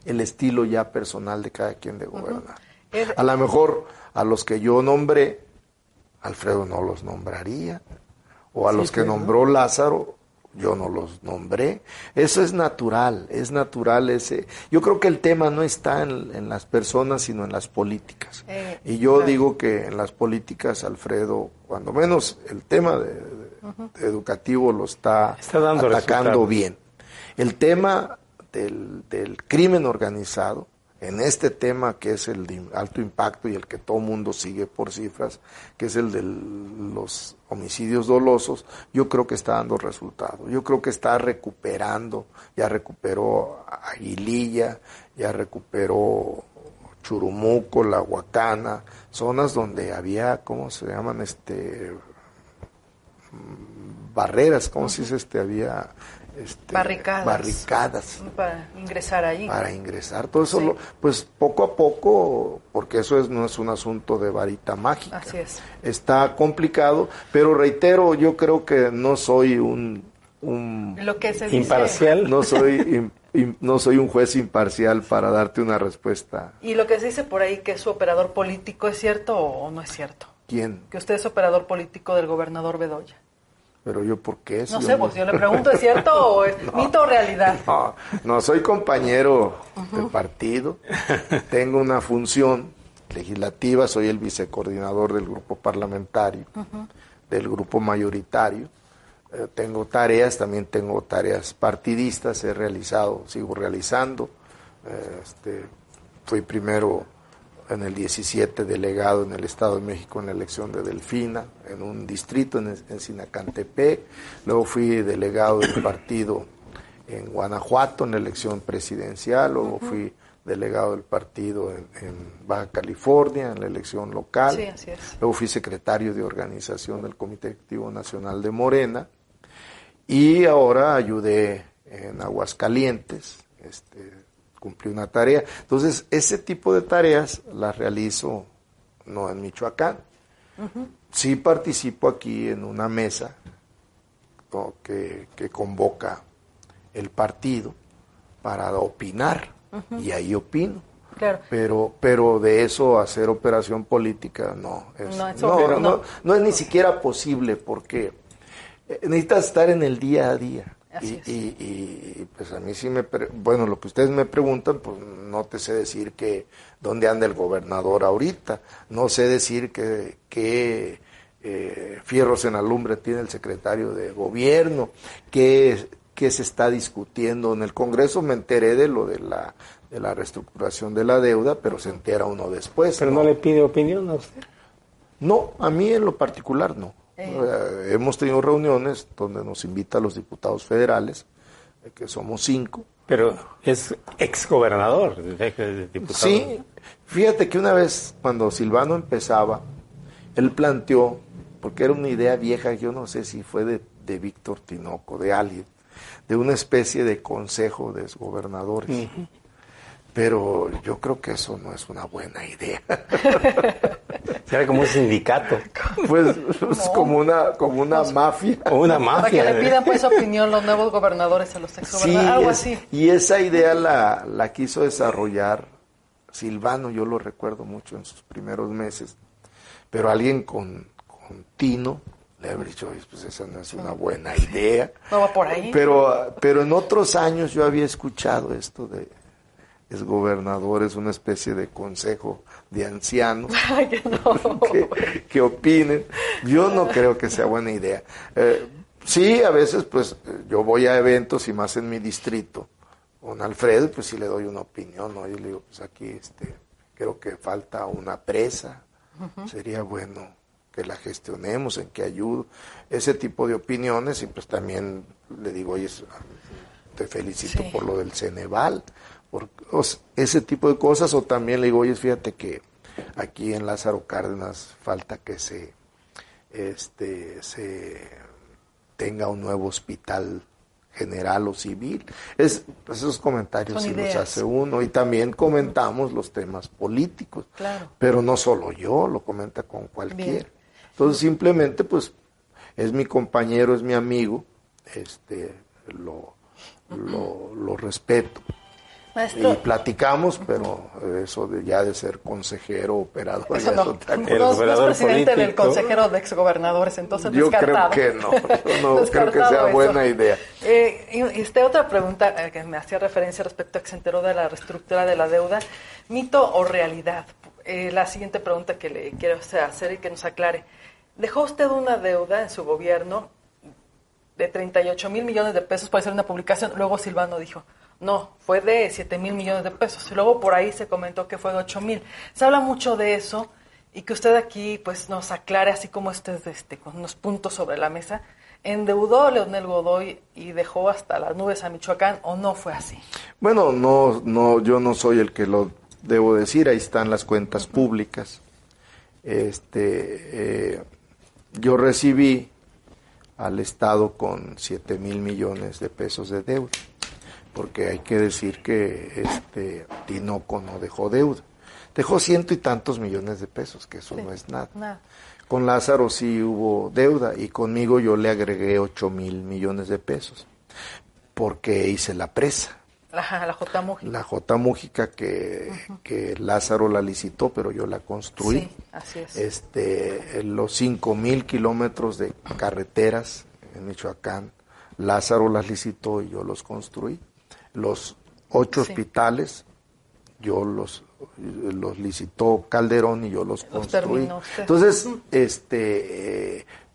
el estilo ya personal de cada quien de gobernar. A lo mejor a los que yo nombré, Alfredo no los nombraría, o a los que nombró Lázaro, yo no los nombré. Eso es natural ese. Yo creo que el tema no está en las personas, sino en las políticas. Y yo digo que en las políticas, Alfredo, cuando menos el tema de educativo lo está atacando resultados bien. El tema del crimen organizado, en este tema que es el de alto impacto y el que todo mundo sigue por cifras, que es el de los homicidios dolosos, yo creo que está dando resultados. Yo creo que está recuperando, ya recuperó Aguililla, ya recuperó Churumuco, La Huacana, zonas donde había, ¿cómo se llaman? Barreras, ¿cómo se dice? Había barricadas para ingresar allí. Para ingresar, todo eso, pues poco a poco, porque eso no es un asunto de varita mágica. Así es. Está complicado, pero reitero, yo creo que no soy lo que se imparcial. Dice. No soy un juez imparcial para darte una respuesta. ¿Y lo que se dice por ahí que es su operador político es cierto o no es cierto? ¿Quién? Que usted es operador político del gobernador Bedoya. Pero yo, ¿por qué? No sé, pues yo le pregunto, ¿es cierto o es mito o realidad? No, soy compañero del partido, tengo una función legislativa, soy el vicecoordinador del grupo parlamentario, del grupo mayoritario, tengo tareas, también tengo tareas partidistas, sigo realizando, fui primero en el 17 delegado en el Estado de México en la elección de Delfina, en un distrito en Sinacantepec, luego fui delegado del partido en Guanajuato en la elección presidencial, luego fui delegado del partido en Baja California en la elección local, sí, así es. Luego fui secretario de organización del Comité Ejecutivo Nacional de Morena y ahora ayudé en Aguascalientes, cumplí una tarea. Entonces, ese tipo de tareas las realizo no en Michoacán. Sí participo aquí en una mesa que convoca el partido para opinar, y ahí opino. Claro. Pero de eso a hacer operación política no es ni siquiera posible, porque necesitas estar en el día a día. Y pues a mí sí lo que ustedes me preguntan, pues no te sé decir que dónde anda el gobernador ahorita, no sé decir qué fierros en la lumbre tiene el secretario de gobierno, qué se está discutiendo en el Congreso. Me enteré de lo de la reestructuración de la deuda, pero se entera uno después. ¿Pero no le pide opinión a usted? No, a mí en lo particular no. Hemos tenido reuniones donde nos invitan los diputados federales, que somos 5. Pero es exgobernador, diputado. Sí, fíjate que una vez cuando Silvano empezaba, él planteó, porque era una idea vieja, yo no sé si fue de Víctor Tinoco, de alguien, de una especie de consejo de exgobernadores. Pero yo creo que eso no es una buena idea. Será como un sindicato. Pues como una mafia. O una mafia. Para que le pidan pues opinión los nuevos gobernadores a los exgobernadores, algo así. Y esa idea la quiso desarrollar Silvano, yo lo recuerdo mucho en sus primeros meses. Pero alguien con tino le habría dicho, pues esa no es una buena idea. No va por ahí. Pero en otros años yo había escuchado esto de exgobernadores, una especie de consejo de ancianos que opinen. Yo no creo que sea buena idea. Sí, a veces pues yo voy a eventos y más en mi distrito con Alfredo, pues sí le doy una opinión, ¿no? Yo le digo, pues aquí creo que falta una presa, sería bueno que la gestionemos, en que ayudo, ese tipo de opiniones. Y pues también le digo, oye, te felicito por lo del Ceneval, ese tipo de cosas, o también le digo, oye, fíjate que aquí en Lázaro Cárdenas falta que se tenga un nuevo hospital general o civil. Esos comentarios sí los hace uno, y también comentamos los temas políticos, claro. Pero no solo yo, lo comenta con cualquiera. Entonces simplemente pues es mi compañero, es mi amigo, lo respeto. Maestro, y platicamos, pero eso ya de ser consejero, operador, eso ya no, es otra cosa. no es presidente del consejero de exgobernadores, entonces yo descartado. creo que no, yo no creo que sea buena idea. Otra pregunta que me hacía referencia respecto a que se enteró de la reestructura de la deuda, ¿mito o realidad? La siguiente pregunta que le quiero hacer y que nos aclare. ¿Dejó usted una deuda en su gobierno de 38 mil millones de pesos? Puede ser una publicación. Luego Silvano dijo, no, fue de 7 mil millones de pesos. Luego por ahí se comentó que fue de 8 mil. Se habla mucho de eso, y que usted aquí pues nos aclare, así como usted con unos puntos sobre la mesa. ¿Endeudó a Leonel Godoy y dejó hasta las nubes a Michoacán, o no fue así? Bueno, no, yo no soy el que lo debo decir. Ahí están las cuentas públicas. Yo recibí al Estado con 7 mil millones de pesos de deuda, porque hay que decir que Tinoco no dejó deuda, dejó 100 y tantos millones de pesos, que eso no es nada. Con Lázaro sí hubo deuda, y conmigo yo le agregué 8 mil millones de pesos, porque hice la presa. La J. Mújica. La J. Mújica que Lázaro la licitó, pero yo la construí. Sí, así es. Los 5,000 kilómetros de carreteras en Michoacán, Lázaro las licitó y yo los construí. Los 8 hospitales, yo los licitó Calderón y yo los construí. Entonces,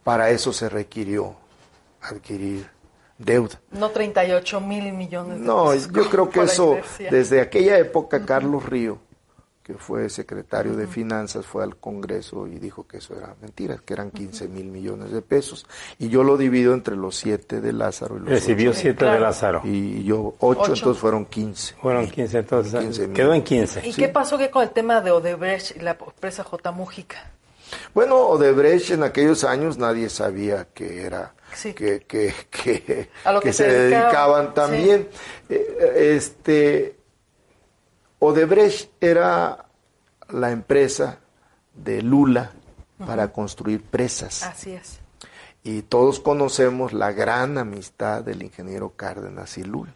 para eso se requirió adquirir deuda. No 38 mil millones de no, pesos. Yo creo que eso, desde aquella época, Carlos Río, que fue secretario de Finanzas, fue al Congreso y dijo que eso era mentira, que eran 15 mil millones de pesos. Y yo lo divido entre los 7 de Lázaro. Y los Recibió 8. 7 de Lázaro. Y yo 8, entonces fueron 15. Fueron 15, entonces 15 quedó en 15. ¿Y qué pasó con el tema de Odebrecht y la empresa J. Mújica? Bueno, Odebrecht en aquellos años nadie sabía que era... Sí. A lo que se dedicaban también. Sí. Odebrecht era la empresa de Lula para construir presas. Así es. Y todos conocemos la gran amistad del ingeniero Cárdenas y Lula.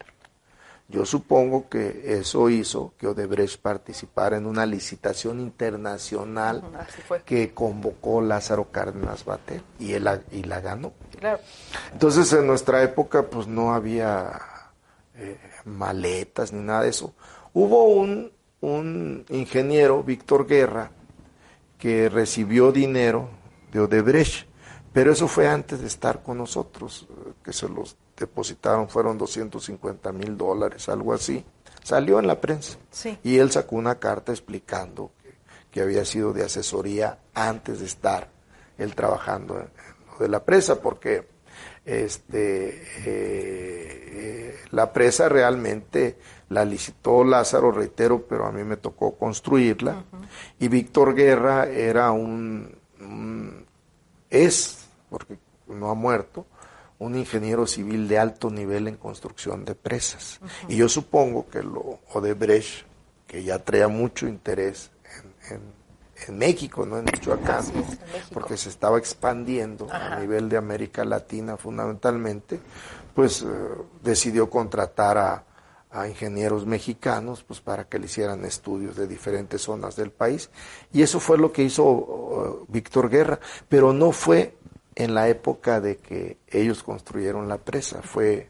Yo supongo que eso hizo que Odebrecht participara en una licitación internacional que convocó Lázaro Cárdenas Batel, y la ganó. Claro. Entonces, en nuestra época pues no había maletas ni nada de eso. Hubo un ingeniero, Víctor Guerra, que recibió dinero de Odebrecht, pero eso fue antes de estar con nosotros, que se los depositaron, fueron $250,000, algo así. Salió en la prensa. Sí. Y él sacó una carta explicando que había sido de asesoría antes de estar él trabajando en lo de la presa, porque la presa realmente la licitó Lázaro, reitero, pero a mí me tocó construirla. Y Víctor Guerra era porque no ha muerto, un ingeniero civil de alto nivel en construcción de presas. Y yo supongo que Odebrecht, que ya traía mucho interés en México, no en Michoacán, porque se estaba expandiendo a nivel de América Latina fundamentalmente, pues decidió contratar a ingenieros mexicanos pues para que le hicieran estudios de diferentes zonas del país. Y eso fue lo que hizo Víctor Guerra, pero no fue en la época de que ellos construyeron la presa, fue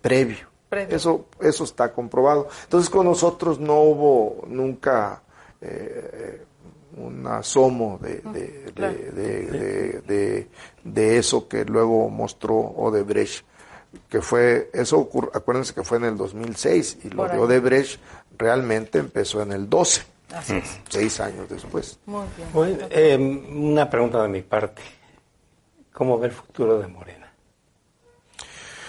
previo. Eso está comprobado. Entonces con nosotros no hubo nunca un asomo de eso que luego mostró Odebrecht, que fue, eso acuérdense que fue en el 2006, y lo de Odebrecht realmente empezó en el 12, así es. 6 años después. Muy bien. Bueno, una pregunta de mi parte. ¿Cómo ve el futuro de Morena?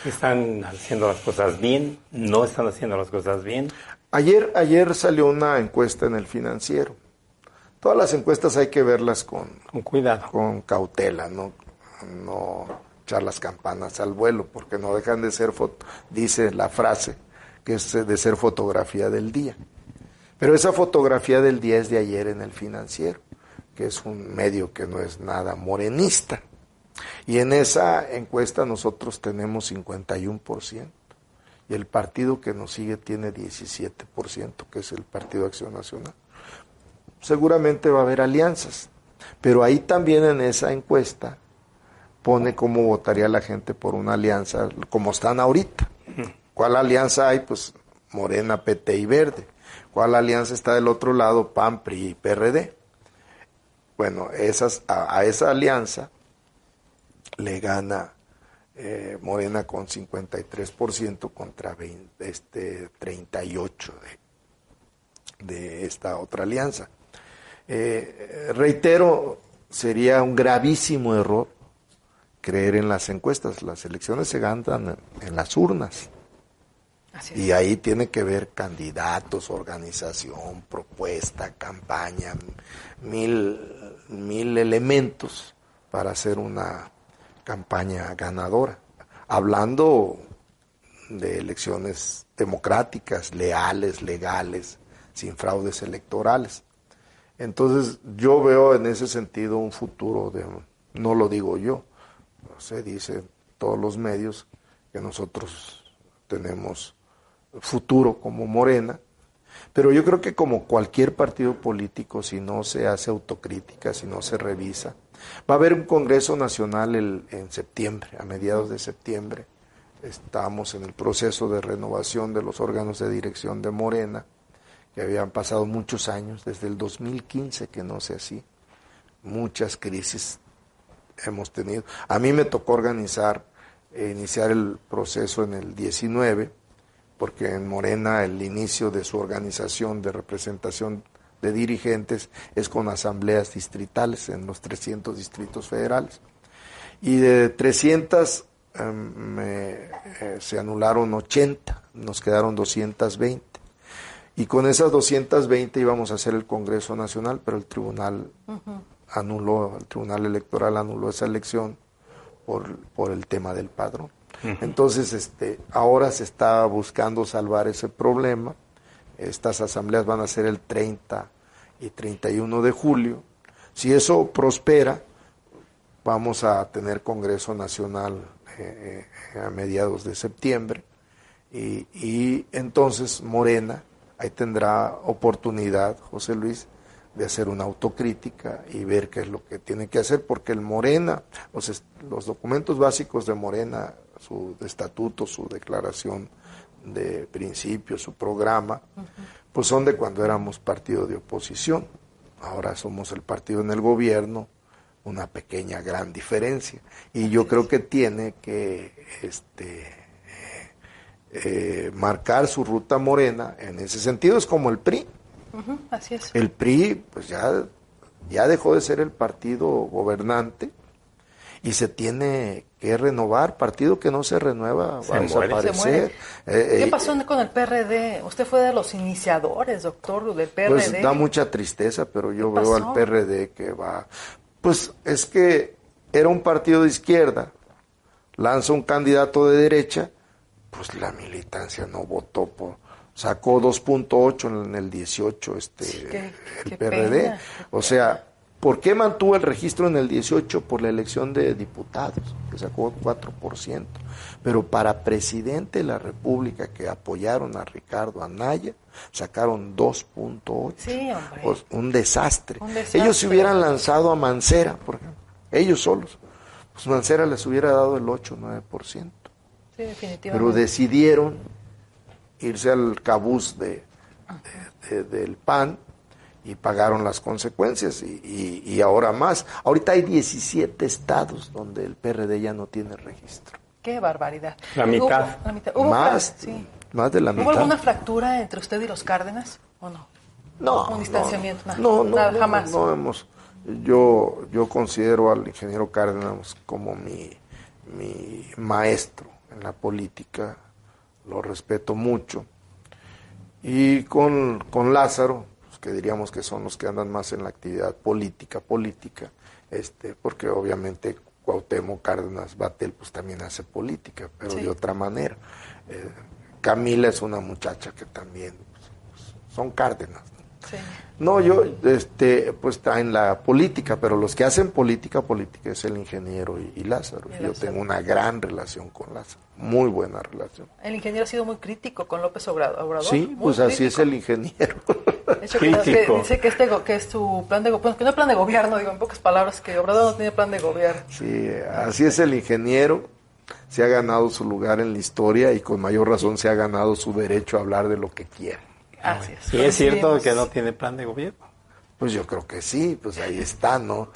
¿Están haciendo las cosas bien? ¿No están haciendo las cosas bien? Ayer salió una encuesta en El Financiero. Todas las encuestas hay que verlas con cuidado, con cautela, no echar las campanas al vuelo, porque no dejan de ser, dice la frase, que es de ser fotografía del día. Pero esa fotografía del día es de ayer en El Financiero, que es un medio que no es nada morenista. Y en esa encuesta nosotros tenemos 51%, y el partido que nos sigue tiene 17%, que es el Partido Acción Nacional. Seguramente va a haber alianzas, pero ahí también en esa encuesta pone cómo votaría la gente por una alianza, como están ahorita. ¿Cuál alianza hay? Pues Morena, PT y Verde. ¿Cuál alianza está del otro lado? PAN, PRI y PRD. Bueno, a esa alianza le gana Morena con 53% contra 38% de esta otra alianza. Reitero, sería un gravísimo error creer en las encuestas. Las elecciones se ganan en las urnas. Así es. Y ahí tiene que ver candidatos, organización, propuesta, campaña, mil elementos para hacer una campaña ganadora. Hablando de elecciones democráticas, leales, legales, sin fraudes electorales. Entonces yo veo en ese sentido un futuro, no lo digo yo, se dice todos los medios que nosotros tenemos futuro como Morena, pero yo creo que como cualquier partido político, si no se hace autocrítica, si no se revisa, va a haber un Congreso Nacional en septiembre, a mediados de septiembre. Estamos en el proceso de renovación de los órganos de dirección de Morena, que habían pasado muchos años, desde el 2015 que no se hacía, muchas crisis hemos tenido. A mí me tocó iniciar el proceso en el 19, porque en Morena el inicio de su organización de representación de dirigentes es con asambleas distritales en los 300 distritos federales. Y de 300 se anularon 80, nos quedaron 220. Y con esas 220 íbamos a hacer el Congreso Nacional, pero el tribunal el Tribunal Electoral anuló esa elección por el tema del padrón. Entonces, ahora se está buscando salvar ese problema. Estas asambleas van a ser el 30 y 31 de julio. Si eso prospera, vamos a tener Congreso Nacional a mediados de septiembre. Y entonces Morena ahí tendrá oportunidad, José Luis, de hacer una autocrítica y ver qué es lo que tiene que hacer, porque el Morena, los documentos básicos de Morena, su estatuto, su declaración de principios, su programa, pues son de cuando éramos partido de oposición. Ahora somos el partido en el gobierno, una pequeña gran diferencia. Y yo creo que tiene que marcar su ruta Morena en ese sentido. Es como el PRI. Así es. El PRI pues ya dejó de ser el partido gobernante y se tiene que renovar. Partido que no se renueva va a desaparecer. ¿Qué pasó con el PRD? Usted fue de los iniciadores, doctor, del PRD. Pues da mucha tristeza, pero yo veo al PRD que va... Pues es que era un partido de izquierda, lanza un candidato de derecha, pues la militancia no votó sacó 2.8 en el 18 el PRD. Pena. O sea, ¿por qué mantuvo el registro en el 18? Por la elección de diputados, que sacó 4%. Pero para presidente de la República, que apoyaron a Ricardo Anaya, sacaron 2.8. Sí, hombre. Pues, un desastre. Ellos se hubieran lanzado a Mancera, por ejemplo, ellos solos. Pues Mancera les hubiera dado el 8-9%. Sí, definitivamente. Pero decidieron irse al cabuz del PAN y pagaron las consecuencias y ahora más. Ahorita hay 17 estados donde el PRD ya no tiene registro. ¡Qué barbaridad! La mitad. Más de la mitad. ¿Hubo alguna fractura entre usted y los Cárdenas o no? No. ¿Un distanciamiento? No, jamás. No hemos. Yo considero al ingeniero Cárdenas como mi maestro en la política. Lo respeto mucho Y con Lázaro, pues, que diríamos que son los que andan más en la actividad política, porque obviamente Cuauhtémoc Cárdenas Batel pues también hace política, pero de otra manera. Camila es una muchacha que también pues, son Cárdenas. Sí. No, yo pues está en la política, pero los que hacen política es el ingeniero y Lázaro. Yo tengo una gran relación con Lázaro, muy buena relación. El ingeniero ha sido muy crítico con López Obrador. Sí, pues crítico. Así es el ingeniero. De hecho, que dice que es su plan de gobierno, que no es plan de gobierno, digo en pocas palabras, que Obrador no tiene plan de gobierno. Sí, así es el ingeniero. Se ha ganado su lugar en la historia y con mayor razón se ha ganado su derecho a hablar de lo que quiera. Así es. ¿Y es cierto que no tiene plan de gobierno? Pues yo creo que sí, pues ahí está, ¿no?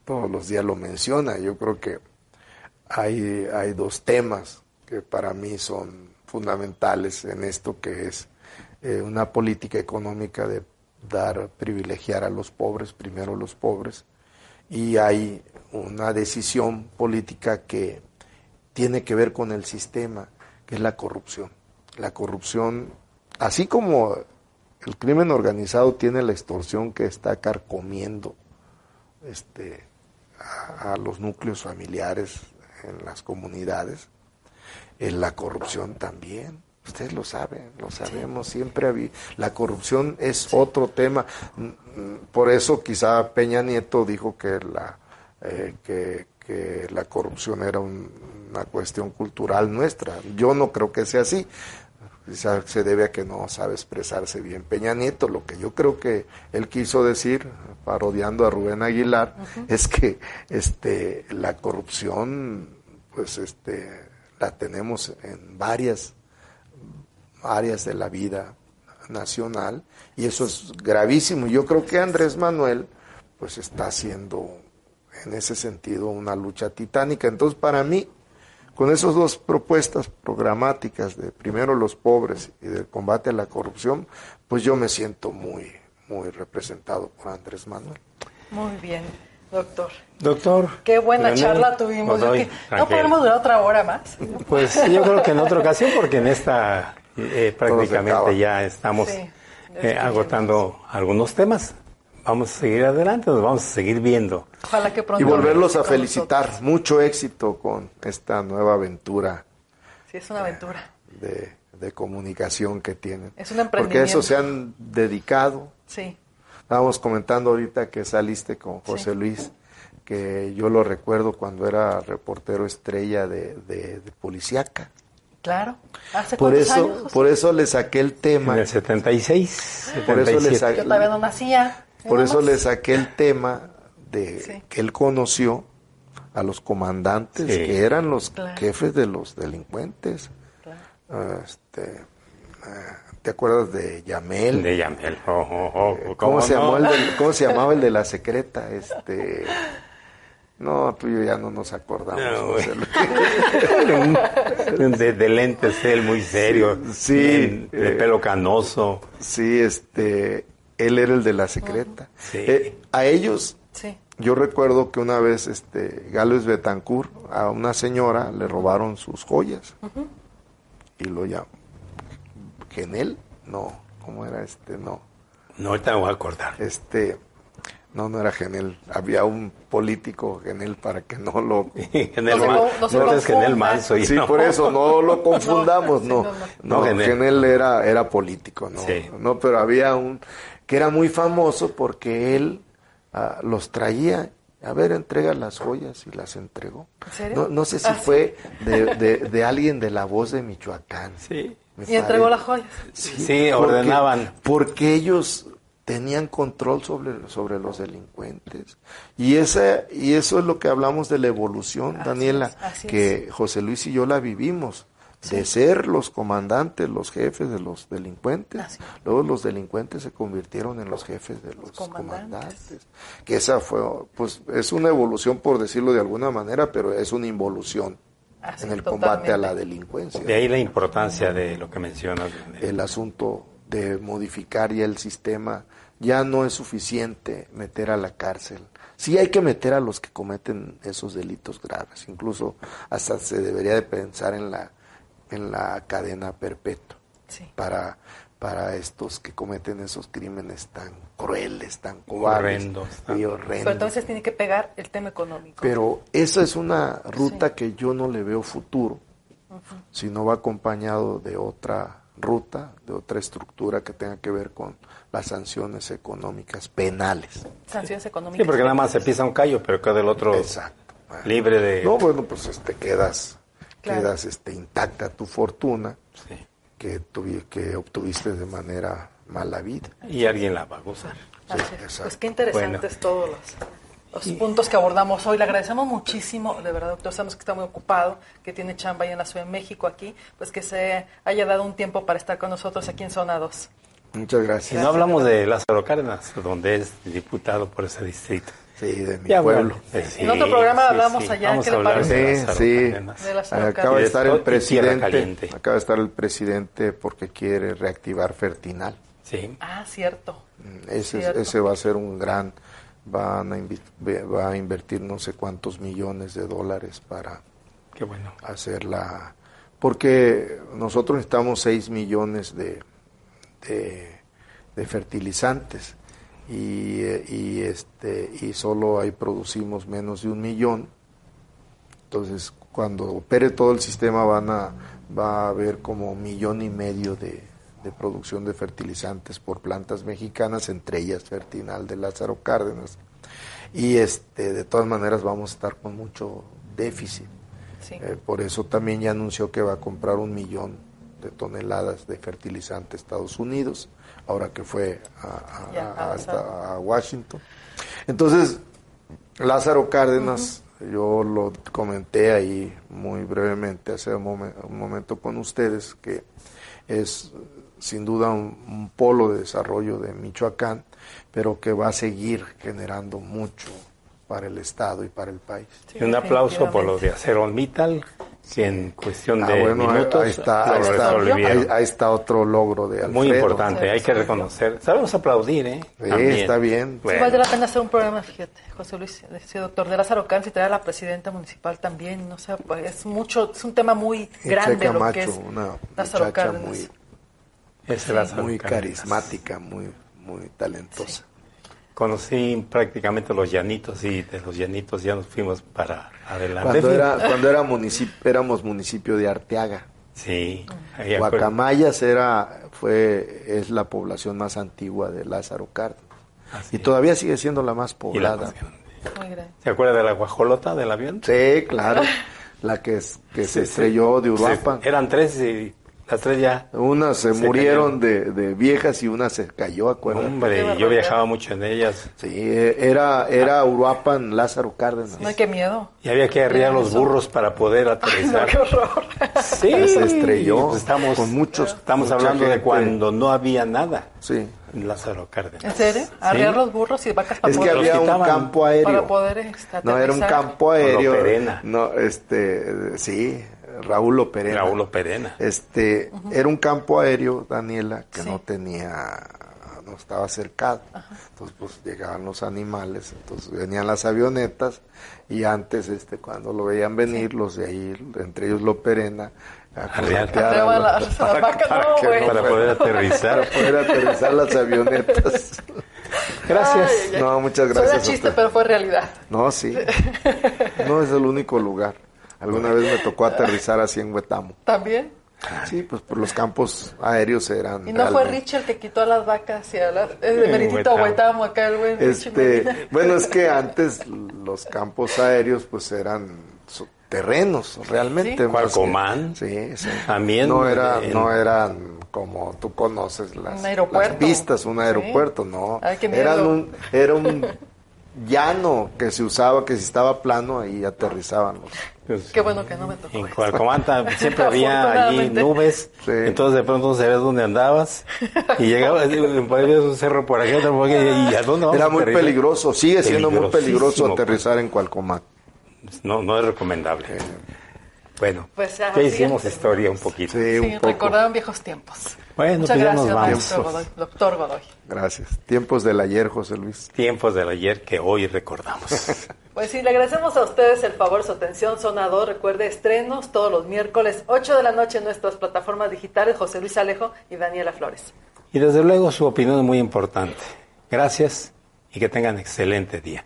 Todos los días lo menciona. Yo creo que hay dos temas que para mí son fundamentales en esto, que es una política económica de privilegiar a los pobres, primero los pobres, y hay una decisión política que tiene que ver con el sistema, que es la corrupción. La corrupción, así como el crimen organizado tiene la extorsión que está carcomiendo a los núcleos familiares en las comunidades, la corrupción también. Ustedes lo saben, lo sabemos, siempre había. La corrupción es otro tema. Por eso quizá Peña Nieto dijo que la corrupción era una cuestión cultural nuestra. Yo no creo que sea así. Quizá se debe a que no sabe expresarse bien Peña Nieto. Lo que yo creo que él quiso decir, parodiando a Rubén Aguilar, es que la corrupción, pues la tenemos en varias áreas de la vida nacional, y eso es gravísimo. Yo creo que Andrés Manuel pues está haciendo en ese sentido una lucha titánica. Entonces, para mí, con esas dos propuestas programáticas de primero los pobres y del combate a la corrupción, pues yo me siento muy, muy representado por Andrés Manuel. Muy bien, doctor. Doctor. Qué buena charla tuvimos. No podemos durar otra hora más. Pues yo creo que en otra ocasión, porque en esta prácticamente ya estamos agotando algunos temas. Vamos a seguir adelante, nos vamos a seguir viendo. Ojalá que pronto. Y volverlos a felicitar. Mucho éxito con esta nueva aventura. Sí, es una aventura. De comunicación que tienen. Es un emprendimiento. Porque a eso se han dedicado. Sí. Estábamos comentando ahorita que saliste con José Luis, que yo lo recuerdo cuando era reportero estrella de Policíaca. Claro. ¿Hace cuántos años, José? Por eso le saqué el tema. En el 76, por eso le yo todavía no nacía. Por eso le saqué el tema de que él conoció a los comandantes, que eran los jefes de los delincuentes. Claro. ¿Te acuerdas de Yamel? De Yamel. ¿Cómo se llamaba el de la secreta? No, tú y yo ya no nos acordamos. No, de lentes, él muy serio. Sí. De pelo canoso. Sí, él era el de la secreta. Sí. A ellos, yo recuerdo que una vez Gálvez Betancourt, a una señora le robaron sus joyas. Y lo llamó. ¿Genel? No. ¿Cómo era No. No, ahorita me voy a acordar. No era Genel. Había un político Genel para que no lo... No es Genel Manso. Sí, por eso, no lo confundamos. No, Genel era político. No, sí. No, pero había un que era muy famoso porque él los traía. A ver, entrega las joyas, y las entregó. ¿En serio? No sé si fue de alguien de La Voz de Michoacán. Sí. Y entregó las joyas. Sí, ordenaban. Porque ellos tenían control sobre los delincuentes. Y eso es lo que hablamos de la evolución, Daniela, que José Luis y yo la vivimos. De ser los comandantes, los jefes de los delincuentes, luego los delincuentes se convirtieron en los jefes de los comandantes. Que esa fue, pues es una evolución, por decirlo de alguna manera, pero es una involución en el combate a la delincuencia. De ahí la importancia de lo que mencionas. El asunto de modificar ya el sistema. Ya no es suficiente meter a la cárcel. Sí hay que meter a los que cometen esos delitos graves. Incluso hasta se debería de pensar en la cadena perpetua. Sí. para estos que cometen esos crímenes tan crueles, tan cobardes y horrendos. Pero entonces tiene que pegar el tema económico. Pero esa es una ruta que yo no le veo futuro, si no va acompañado de otra ruta, de otra estructura que tenga que ver con las sanciones económicas penales. Sanciones económicas. Sí, porque nada más se pisa un callo, pero queda el otro libre de... No, bueno, pues quedas intacta tu fortuna que obtuviste de manera mala vida. Y alguien la va a gozar. Pues qué interesantes todos los puntos que abordamos hoy. Le agradecemos muchísimo, de verdad, doctor, sabemos que está muy ocupado, que tiene chamba ahí en la Ciudad de México aquí, pues que se haya dado un tiempo para estar con nosotros aquí en Zona 2. Muchas gracias. Si no hablamos de Lázaro Cárdenas, donde es diputado por ese distrito. Sí, de mi pueblo. Bueno, en otro programa hablamos allá. Vamos ¿Qué a le hablar parece? de Lázaro Cárdenas. De Lázaro Acaba de estar el presidente. Caliente. Acaba de estar el presidente porque quiere reactivar Fertinal. Sí. Ah, cierto. Ese va a ser un gran... va a invertir no sé cuántos millones de dólares para hacerla. Porque nosotros necesitamos 6 millones de fertilizantes y solo ahí producimos menos de 1 millón. Entonces cuando opere todo el sistema va a haber como 1,5 millones de producción de fertilizantes por plantas mexicanas, entre ellas Fertinal de Lázaro Cárdenas, y de todas maneras vamos a estar con mucho déficit. Sí. Por eso también ya anunció que va a comprar 1 millón de toneladas de fertilizante a Estados Unidos, ahora que fue a Washington. Entonces, Lázaro Cárdenas, yo lo comenté ahí muy brevemente hace un momento con ustedes, que es sin duda un polo de desarrollo de Michoacán, pero que va a seguir generando mucho para el Estado y para el país. Sí, y un aplauso por lo de ArcelorMittal, que en cuestión de minutos ahí está otro logro de Alfredo. Muy importante, hay que reconocer. Sabemos aplaudir, Sí, está bien. Bueno. Vale la pena hacer un programa, fíjate, José Luis, decía doctor de Lázaro Cárdenas, y traer a la presidenta municipal también, no sé, pues es un tema muy grande Camacho, lo que es Lázaro Cárdenas. Muy carismática, muy Sí. talentosa. Conocí prácticamente los llanitos y de los llanitos ya nos fuimos para adelante. Cuando éramos municipio de Arteaga. Sí. Guacamayas es la población más antigua de Lázaro Cárdenas. Y todavía sigue siendo la más poblada. ¿Se acuerda de la guajolota del avión? Sí, claro. La que se estrelló de Uruapan. Eran 3 y las 3 ya. Unas se murieron de viejas y una se cayó, acuérdate. Hombre, yo viajaba mucho en ellas. Sí, era Uruapan, Lázaro Cárdenas. No, qué miedo. Y había que arriar los burros para poder aterrizar. No, qué horror. Sí. Se estrelló. Pues estamos hablando de cuando no había nada. Sí. En Lázaro Cárdenas. ¿En serio? Arriar los burros y vacas para poder... Es que había un campo aéreo. Para poder no, era un campo aéreo. Perena. No, sí. Raúl Operena. Era un campo aéreo, Daniela, que no estaba cercado. Entonces, pues llegaban los animales, entonces venían las avionetas y antes, cuando lo veían venir, los de ahí, entre ellos Loperena, para poder aterrizar. Para poder aterrizar las avionetas. Gracias. No, muchas gracias. Suena chiste, pero fue realidad. No, sí. No es el único lugar. Alguna vez me tocó aterrizar así en Huetamo. ¿También? Sí, pues por los campos aéreos eran... ¿Y no fue Richard el que quitó a las vacas y a el meritito Huetamo acá, el buen Bueno, es que antes los campos aéreos pues eran terrenos, realmente. ¿Sí? Cualcomán. Sí. También. No eran como tú conoces las pistas, un aeropuerto, no. Ay, era un llano que se usaba, que si estaba plano ahí aterrizaban los... Qué bueno que no me tocó. En Cualcomán siempre había allí nubes, entonces de pronto no sabías dónde andabas y llegabas, por ahí un cerro por aquí, otro por aquí, y ¿a dónde vamos? Era muy peligroso, sigue siendo muy peligroso aterrizar en Cualcomán. No es recomendable. Bueno, pues ya hicimos historia un poquito. Sí, un poco. Recordaron viejos tiempos. Bueno, muchas pues gracias, ya nos vamos. maestro Godoy, doctor Godoy. Gracias. Tiempos del ayer, José Luis. Tiempos del ayer que hoy recordamos. Pues sí, le agradecemos a ustedes el favor, su atención. Zona 2, recuerde, estrenos todos los miércoles, 8 de la noche en nuestras plataformas digitales. José Luis Alejo y Daniela Flores. Y desde luego su opinión es muy importante. Gracias y que tengan excelente día.